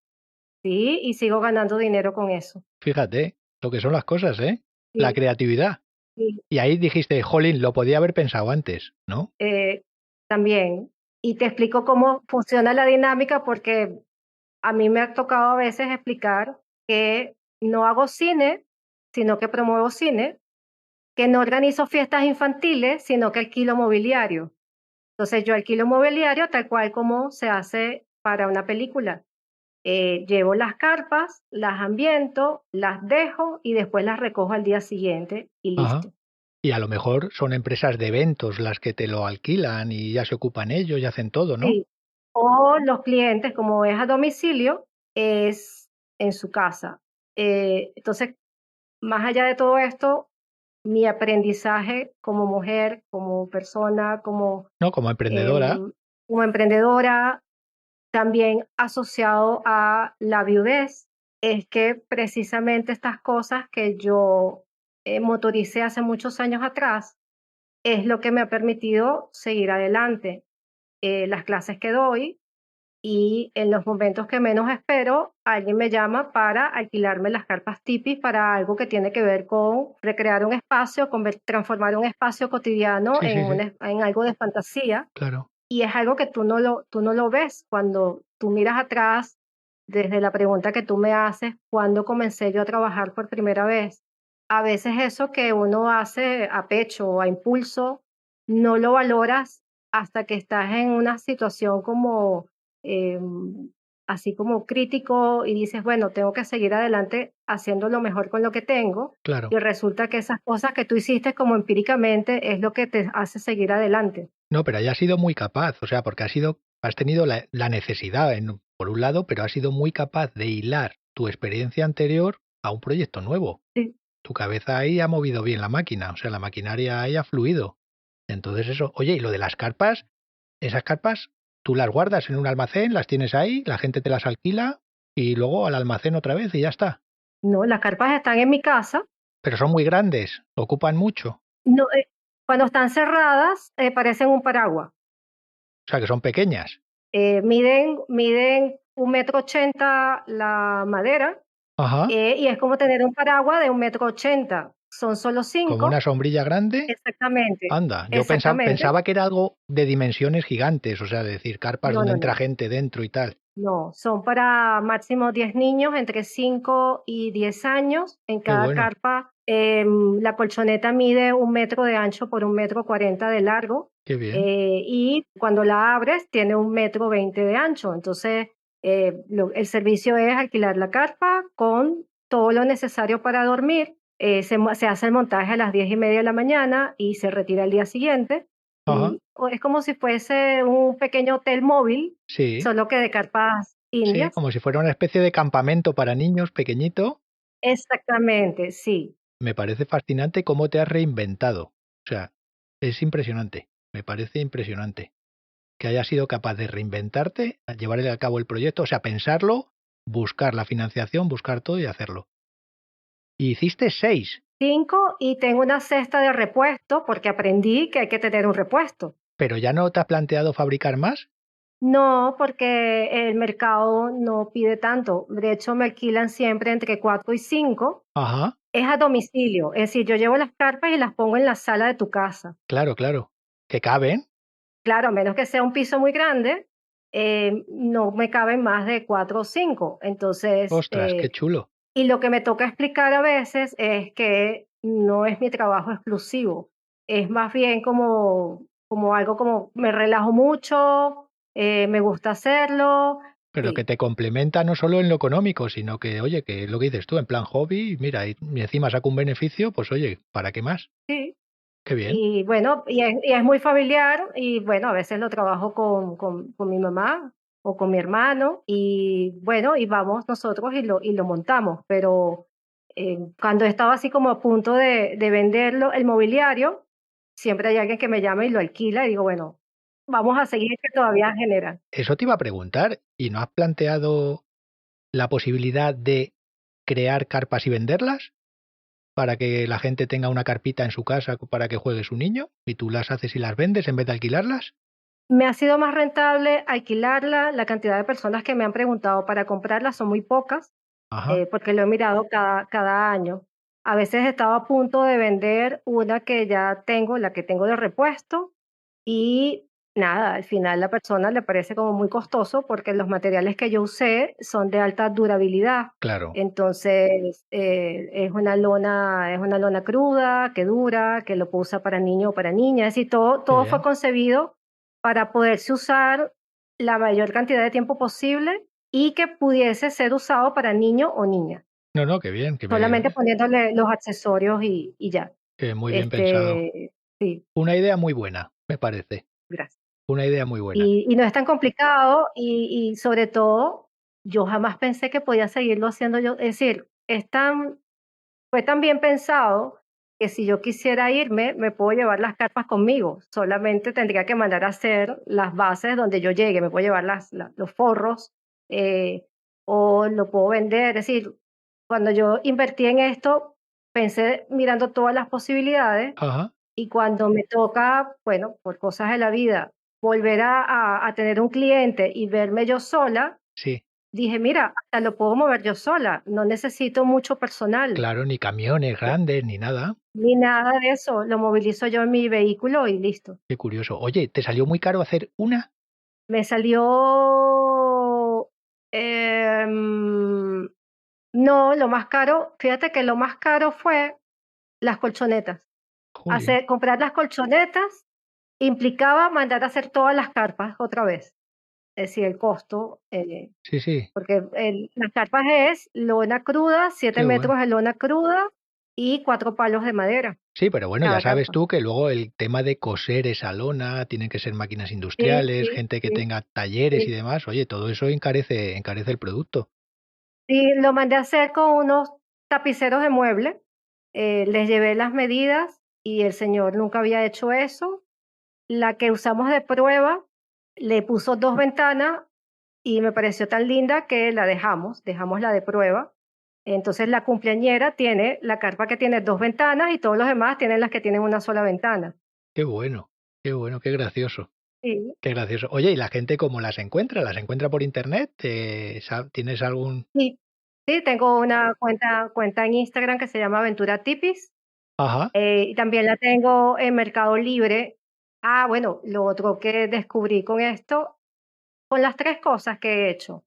Speaker 3: Sí, y sigo ganando dinero con eso.
Speaker 2: Fíjate lo que son las cosas, ¿eh? La
Speaker 3: Sí,
Speaker 2: creatividad.
Speaker 3: sí.
Speaker 2: Y ahí dijiste, jolín, lo podía haber pensado antes, ¿no?
Speaker 3: eh, También. Y te explico cómo funciona la dinámica, porque a mí me ha tocado a veces explicar que no hago cine, sino que promuevo cine, que no organizo fiestas infantiles, sino que alquilo mobiliario. Entonces yo alquilo mobiliario tal cual como se hace para una película. Llevo las carpas, las ambiento, las dejo y después las recojo al día siguiente y
Speaker 2: Ajá.
Speaker 3: listo.
Speaker 2: Y a lo mejor son empresas de eventos las que te lo alquilan y ya se ocupan ellos y hacen todo, ¿no?
Speaker 3: Sí. O los clientes, como es a domicilio, es en su casa. Entonces, más allá de todo esto, mi aprendizaje como mujer, como persona,
Speaker 2: No, como emprendedora,
Speaker 3: em, como emprendedora, también asociado a la viudez, es que precisamente estas cosas que yo motoricé hace muchos años atrás es lo que me ha permitido seguir adelante. Las clases que doy, y en los momentos que menos espero, alguien me llama para alquilarme las carpas tipis para algo que tiene que ver con recrear un espacio, transformar un espacio cotidiano
Speaker 2: sí, sí, sí,
Speaker 3: en algo de fantasía.
Speaker 2: claro.
Speaker 3: Y es algo que tú no lo ves cuando tú miras atrás, desde la pregunta que tú me haces, ¿cuándo comencé yo a trabajar por primera vez? A veces eso que uno hace a pecho o a impulso, no lo valoras hasta que estás en una situación como, así como crítico y dices, bueno, tengo que seguir adelante haciendo lo mejor con lo que tengo.
Speaker 2: Claro.
Speaker 3: Y resulta que esas cosas que tú hiciste como empíricamente es lo que te hace seguir adelante.
Speaker 2: No, pero ya has sido muy capaz, o sea, porque has tenido la necesidad por un lado, pero has sido muy capaz de hilar tu experiencia anterior a un proyecto nuevo.
Speaker 3: Sí.
Speaker 2: Tu cabeza ahí ha movido bien la máquina, o sea, la maquinaria ahí ha fluido. Entonces eso, oye, y lo de las carpas, esas carpas tú las guardas en un almacén, las tienes ahí, la gente te las alquila y luego al almacén otra vez y ya está.
Speaker 3: No, las carpas están en mi casa.
Speaker 2: Pero son muy grandes, ocupan mucho,
Speaker 3: No, cuando están cerradas, parecen un paraguas.
Speaker 2: o sea, que son pequeñas.
Speaker 3: Miden 1,80 m la madera,
Speaker 2: Ajá,
Speaker 3: y es como tener un paraguas de 1,80 m. Son solo
Speaker 2: como una
Speaker 3: 5.
Speaker 2: sombrilla grande.
Speaker 3: Exactamente,
Speaker 2: Anda, yo
Speaker 3: exactamente.
Speaker 2: pensaba que era algo de dimensiones gigantes, o sea, de decir carpas
Speaker 3: No,
Speaker 2: donde
Speaker 3: no,
Speaker 2: entra
Speaker 3: no.
Speaker 2: gente dentro y tal.
Speaker 3: No, son para máximo 10 niños entre 5 y 10 años en
Speaker 2: Qué
Speaker 3: cada
Speaker 2: bueno,
Speaker 3: carpa. La colchoneta mide 1 metro de ancho por 1,40 m de largo,
Speaker 2: qué bien.
Speaker 3: y cuando la abres tiene 1,20 m de ancho. Entonces, el servicio es alquilar la carpa con todo lo necesario para dormir. Se hace el montaje a las 10:30 de la mañana y se retira al día siguiente.
Speaker 2: Ajá,
Speaker 3: Es como si fuese un pequeño hotel móvil,
Speaker 2: sí,
Speaker 3: solo que de carpas
Speaker 2: sí,
Speaker 3: indias.
Speaker 2: como si fuera una especie de campamento para niños pequeñito.
Speaker 3: Exactamente, sí.
Speaker 2: Me parece fascinante cómo te has reinventado. O sea, es impresionante, me parece impresionante que hayas sido capaz de reinventarte, a llevar a cabo el proyecto, o sea, pensarlo buscar la financiación, buscar todo y hacerlo. Y hiciste 6,
Speaker 3: 5 y tengo una cesta de repuesto porque aprendí que hay que tener un repuesto.
Speaker 2: pero ¿ya no te has planteado fabricar más?
Speaker 3: No, porque el mercado no pide tanto. De hecho, me alquilan siempre entre 4 y 5.
Speaker 2: Ajá,
Speaker 3: Es a domicilio, es decir, yo llevo las carpas y las pongo en la sala de tu casa.
Speaker 2: claro, claro. ¿Que caben?
Speaker 3: Claro, a menos que sea un piso muy grande, no me caben más de 4 o 5. Entonces,
Speaker 2: Ostras, qué chulo.
Speaker 3: y lo que me toca explicar a veces es que no es mi trabajo exclusivo, es más bien como algo como me relajo mucho, me gusta hacerlo,
Speaker 2: Pero que
Speaker 3: sí,
Speaker 2: te complementa no solo en lo económico, sino que, oye, que lo que dices tú, en plan hobby, mira, y encima saca un beneficio, pues oye, ¿para qué más?
Speaker 3: sí.
Speaker 2: Qué bien.
Speaker 3: Y bueno, y es muy familiar y bueno, a veces lo trabajo con mi mamá o con mi hermano y bueno, y vamos nosotros y lo montamos, pero cuando estaba así como a punto de venderlo, el mobiliario, siempre hay alguien que me llama y lo alquila y digo, bueno, vamos a seguir que todavía genera.
Speaker 2: Eso te iba a preguntar, ¿y no has planteado la posibilidad de crear carpas y venderlas? Para que la gente tenga una carpita en su casa para que juegue su niño, y tú las haces y las vendes en vez de alquilarlas.
Speaker 3: Me ha sido más rentable alquilarla, la cantidad de personas que me han preguntado para comprarla son muy pocas
Speaker 2: Ajá,
Speaker 3: porque lo he mirado cada año. A veces estaba a punto de vender una que ya tengo, la que tengo de repuesto, y nada, al final la persona le parece como muy costoso porque los materiales que yo usé son de alta durabilidad.
Speaker 2: claro,
Speaker 3: Entonces, es una lona cruda, que dura, que lo puedo usar para niño o para niña. Es decir, todo,
Speaker 2: qué
Speaker 3: todo fue
Speaker 2: bien.
Speaker 3: concebido para poderse usar la mayor cantidad de tiempo posible y que pudiese ser usado para niño o niña,
Speaker 2: No, no, qué bien,
Speaker 3: solamente poniéndole los accesorios y ya.
Speaker 2: que muy bien pensado.
Speaker 3: Sí,
Speaker 2: Una idea muy buena, me parece.
Speaker 3: gracias.
Speaker 2: Una idea muy buena.
Speaker 3: Y no es tan complicado y sobre todo, yo jamás pensé que podía seguirlo haciendo yo. Es decir, fue tan bien pensado que si yo quisiera irme, me puedo llevar las carpas conmigo. Solamente tendría que mandar a hacer las bases donde yo llegue. Me puedo llevar los forros eh, o lo puedo vender. Es decir, cuando yo invertí en esto, pensé mirando todas las posibilidades
Speaker 2: Ajá,
Speaker 3: y cuando me toca, bueno, por cosas de la vida, volver a tener un cliente y verme yo sola,
Speaker 2: sí,
Speaker 3: dije, mira, hasta lo puedo mover yo sola, no necesito mucho personal.
Speaker 2: claro, ni camiones grandes ni nada.
Speaker 3: Ni nada de eso, lo movilizo yo en mi vehículo y listo.
Speaker 2: Qué curioso. Oye, ¿te salió muy caro hacer una?
Speaker 3: Me salió, no, lo más caro, fíjate que lo más caro fue las colchonetas.
Speaker 2: Jolín.
Speaker 3: Comprar las colchonetas implicaba mandar a hacer todas las carpas otra vez. Es decir, el costo,
Speaker 2: Sí, sí,
Speaker 3: porque las carpas es lona cruda, 7
Speaker 2: qué bueno.
Speaker 3: metros de lona cruda y 4 palos de madera
Speaker 2: Sí, pero bueno, ya
Speaker 3: cada
Speaker 2: sabes
Speaker 3: carpa.
Speaker 2: tú que luego el tema de coser esa lona, tienen que ser máquinas
Speaker 3: Sí,
Speaker 2: industriales,
Speaker 3: sí,
Speaker 2: gente que
Speaker 3: sí,
Speaker 2: tenga talleres y
Speaker 3: sí.
Speaker 2: demás. Oye, todo eso encarece el producto.
Speaker 3: Sí, lo mandé a hacer con unos tapiceros de mueble, les llevé las medidas y el señor nunca había hecho eso. La que usamos de prueba le puso 2 ventanas y me pareció tan linda que la dejamos la de prueba. Entonces la cumpleañera tiene la carpa que tiene 2 ventanas y todos los demás tienen las que tienen una sola ventana.
Speaker 2: Qué bueno, qué gracioso,
Speaker 3: Sí,
Speaker 2: qué gracioso. Oye, ¿y la gente cómo las encuentra? ¿Las encuentra por internet? ¿Tienes algún?
Speaker 3: sí, sí, tengo una cuenta en Instagram que se llama Aventura Tipis.
Speaker 2: Ajá,
Speaker 3: Y también la tengo en Mercado Libre. Ah, bueno, lo otro que descubrí con esto, con las 3 cosas que he hecho,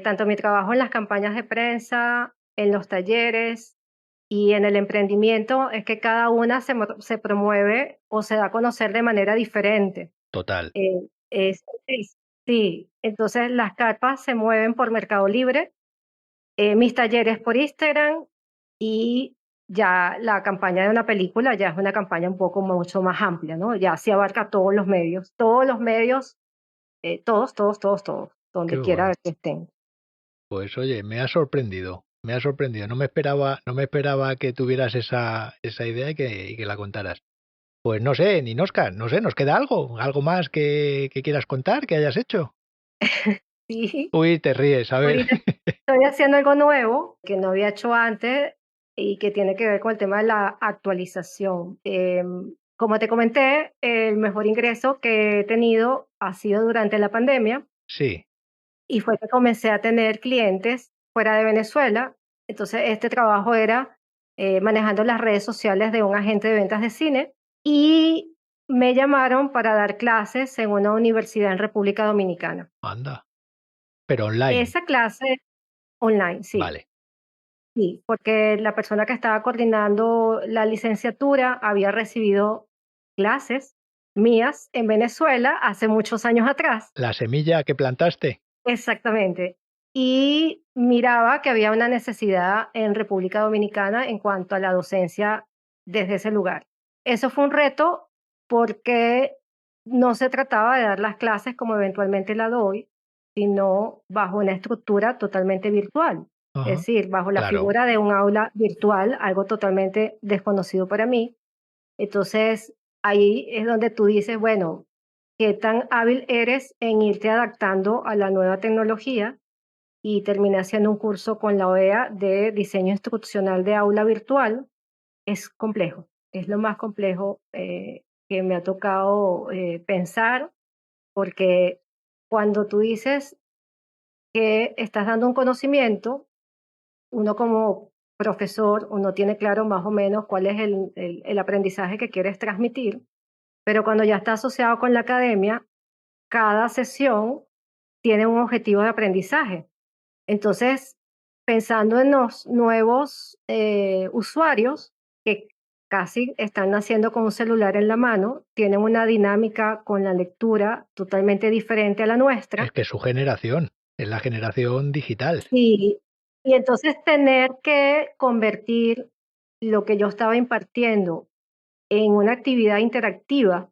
Speaker 3: tanto mi trabajo en las campañas de prensa, en los talleres y en el emprendimiento, es que cada una se promueve o se da a conocer de manera diferente.
Speaker 2: total.
Speaker 3: Sí, entonces las carpas se mueven por Mercado Libre, mis talleres por Instagram y ya la campaña de una película ya es una campaña un poco mucho más amplia, ¿no? Ya se abarca todos los medios, todos, todos, todos, todos,
Speaker 2: Qué
Speaker 3: donde quiera
Speaker 2: bueno.
Speaker 3: que estén.
Speaker 2: Pues oye, me ha sorprendido, me ha sorprendido. No me esperaba que tuvieras esa idea y que la contaras. Pues no sé, Ninosca, no sé, ¿nos queda algo? ¿Algo más que quieras contar, que hayas hecho?
Speaker 3: Sí,
Speaker 2: Uy, te ríes, a ver.
Speaker 3: ahorita estoy haciendo algo nuevo que no había hecho antes y que tiene que ver con el tema de la actualización. Como te comenté, el mejor ingreso que he tenido ha sido durante la pandemia
Speaker 2: Sí,
Speaker 3: y fue que comencé a tener clientes fuera de Venezuela. Entonces, este trabajo era manejando las redes sociales de un agente de ventas de cine y me llamaron para dar clases en una universidad en República Dominicana.
Speaker 2: anda. Pero online,
Speaker 3: Esa clase online, sí,
Speaker 2: vale.
Speaker 3: sí, porque la persona que estaba coordinando la licenciatura había recibido clases mías en Venezuela hace muchos años atrás.
Speaker 2: La semilla que plantaste,
Speaker 3: Exactamente. Y miraba que había una necesidad en República Dominicana en cuanto a la docencia desde ese lugar. Eso fue un reto porque no se trataba de dar las clases como eventualmente la doy, sino bajo una estructura totalmente virtual. Es
Speaker 2: ajá,
Speaker 3: decir, bajo la
Speaker 2: claro,
Speaker 3: figura de un aula virtual, algo totalmente desconocido para mí. Entonces, ahí es donde tú dices, bueno, qué tan hábil eres en irte adaptando a la nueva tecnología y terminé haciendo un curso con la OEA de diseño instruccional de aula virtual. Es complejo, es lo más complejo que me ha tocado pensar, porque cuando tú dices que estás dando un conocimiento, uno como profesor, uno tiene claro más o menos cuál es el aprendizaje que quieres transmitir, pero cuando ya está asociado con la academia, cada sesión tiene un objetivo de aprendizaje. Entonces, pensando en los nuevos usuarios que casi están naciendo con un celular en la mano, tienen una dinámica con la lectura totalmente diferente a la
Speaker 2: es
Speaker 3: nuestra.
Speaker 2: que es su generación, es la generación digital.
Speaker 3: Sí, y entonces tener que convertir lo que yo estaba impartiendo en una actividad interactiva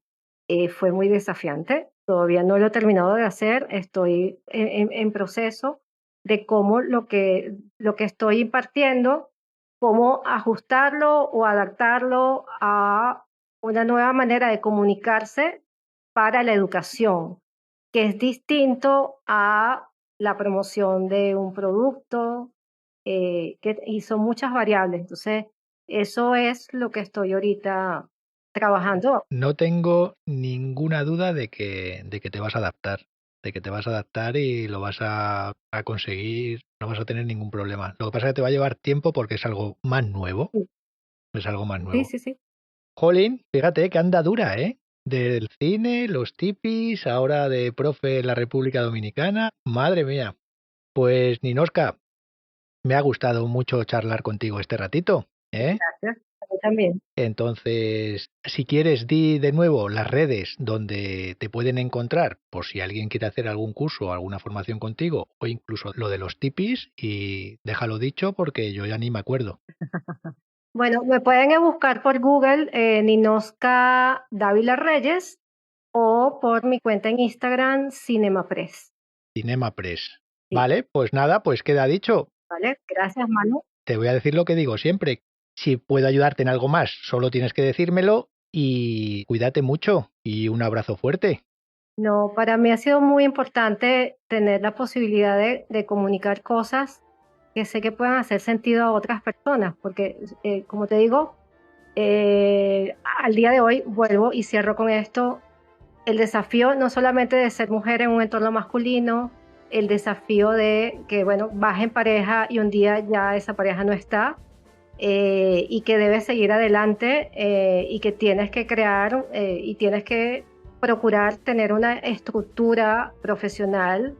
Speaker 3: fue muy desafiante. Todavía no lo he terminado de hacer, estoy en proceso de cómo lo que estoy impartiendo, cómo ajustarlo o adaptarlo a una nueva manera de comunicarse para la educación, que es distinto a la promoción de un producto, y son muchas variables. Entonces, eso es lo que estoy ahorita trabajando.
Speaker 2: No tengo ninguna duda de que te vas a adaptar, de que te vas a adaptar y lo vas a conseguir, no vas a tener ningún problema. Lo que pasa es que te va a llevar tiempo porque es algo más nuevo,
Speaker 3: Sí,
Speaker 2: es algo más
Speaker 3: sí,
Speaker 2: nuevo.
Speaker 3: sí, sí.
Speaker 2: Jolín, fíjate que anda dura, ¿eh? Del cine, los tipis, ahora de profe en la República Dominicana. Madre mía. Pues Ninoska, me ha gustado mucho charlar contigo este ratito, ¿eh?
Speaker 3: Gracias. A mí también.
Speaker 2: Entonces, si quieres, di de nuevo las redes donde te pueden encontrar, por si alguien quiere hacer algún curso o alguna formación contigo, o incluso lo de los tipis, y déjalo dicho porque yo ya ni me acuerdo.
Speaker 3: Bueno, me pueden buscar por Google, Ninoska Dávila Reyes, o por mi cuenta en Instagram, Cinemapress.
Speaker 2: Cinema Press.
Speaker 3: Sí,
Speaker 2: Vale, pues nada, pues queda dicho.
Speaker 3: ¿vale? Gracias, Manu.
Speaker 2: Te voy a decir lo que digo siempre. Si puedo ayudarte en algo más, solo tienes que decírmelo y cuídate mucho y un abrazo fuerte.
Speaker 3: No, para mí ha sido muy importante tener la posibilidad de comunicar cosas que sé que puedan hacer sentido a otras personas, porque, como te digo, al día de hoy vuelvo y cierro con esto, el desafío no solamente de ser mujer en un entorno masculino, el desafío de que, bueno, vas en pareja y un día ya esa pareja no está, y que debes seguir adelante, y que tienes que crear y tienes que procurar tener una estructura profesional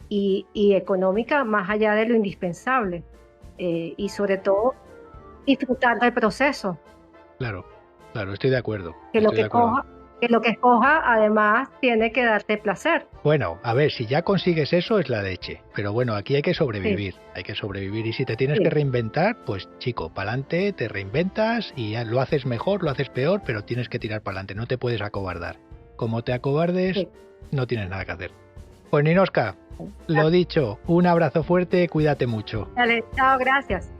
Speaker 3: y económica más allá de lo indispensable, y sobre todo disfrutar del proceso,
Speaker 2: Claro, claro, estoy de acuerdo,
Speaker 3: que lo
Speaker 2: estoy de
Speaker 3: que
Speaker 2: acuerdo.
Speaker 3: coja, que lo que escoja además tiene que darte placer.
Speaker 2: Bueno, a ver, si ya consigues eso es la leche, pero bueno, aquí
Speaker 3: Sí,
Speaker 2: hay que sobrevivir y si te tienes que
Speaker 3: sí,
Speaker 2: reinventar, pues chico, pa'lante, te reinventas y ya lo haces mejor, lo haces peor, pero tienes que tirar pa'lante, no te puedes acobardar. Como te acobardes,
Speaker 3: sí.
Speaker 2: no tienes nada que hacer. Pues Ninoska, lo
Speaker 3: Gracias.
Speaker 2: dicho, un abrazo fuerte, cuídate mucho.
Speaker 3: Dale, chao, gracias.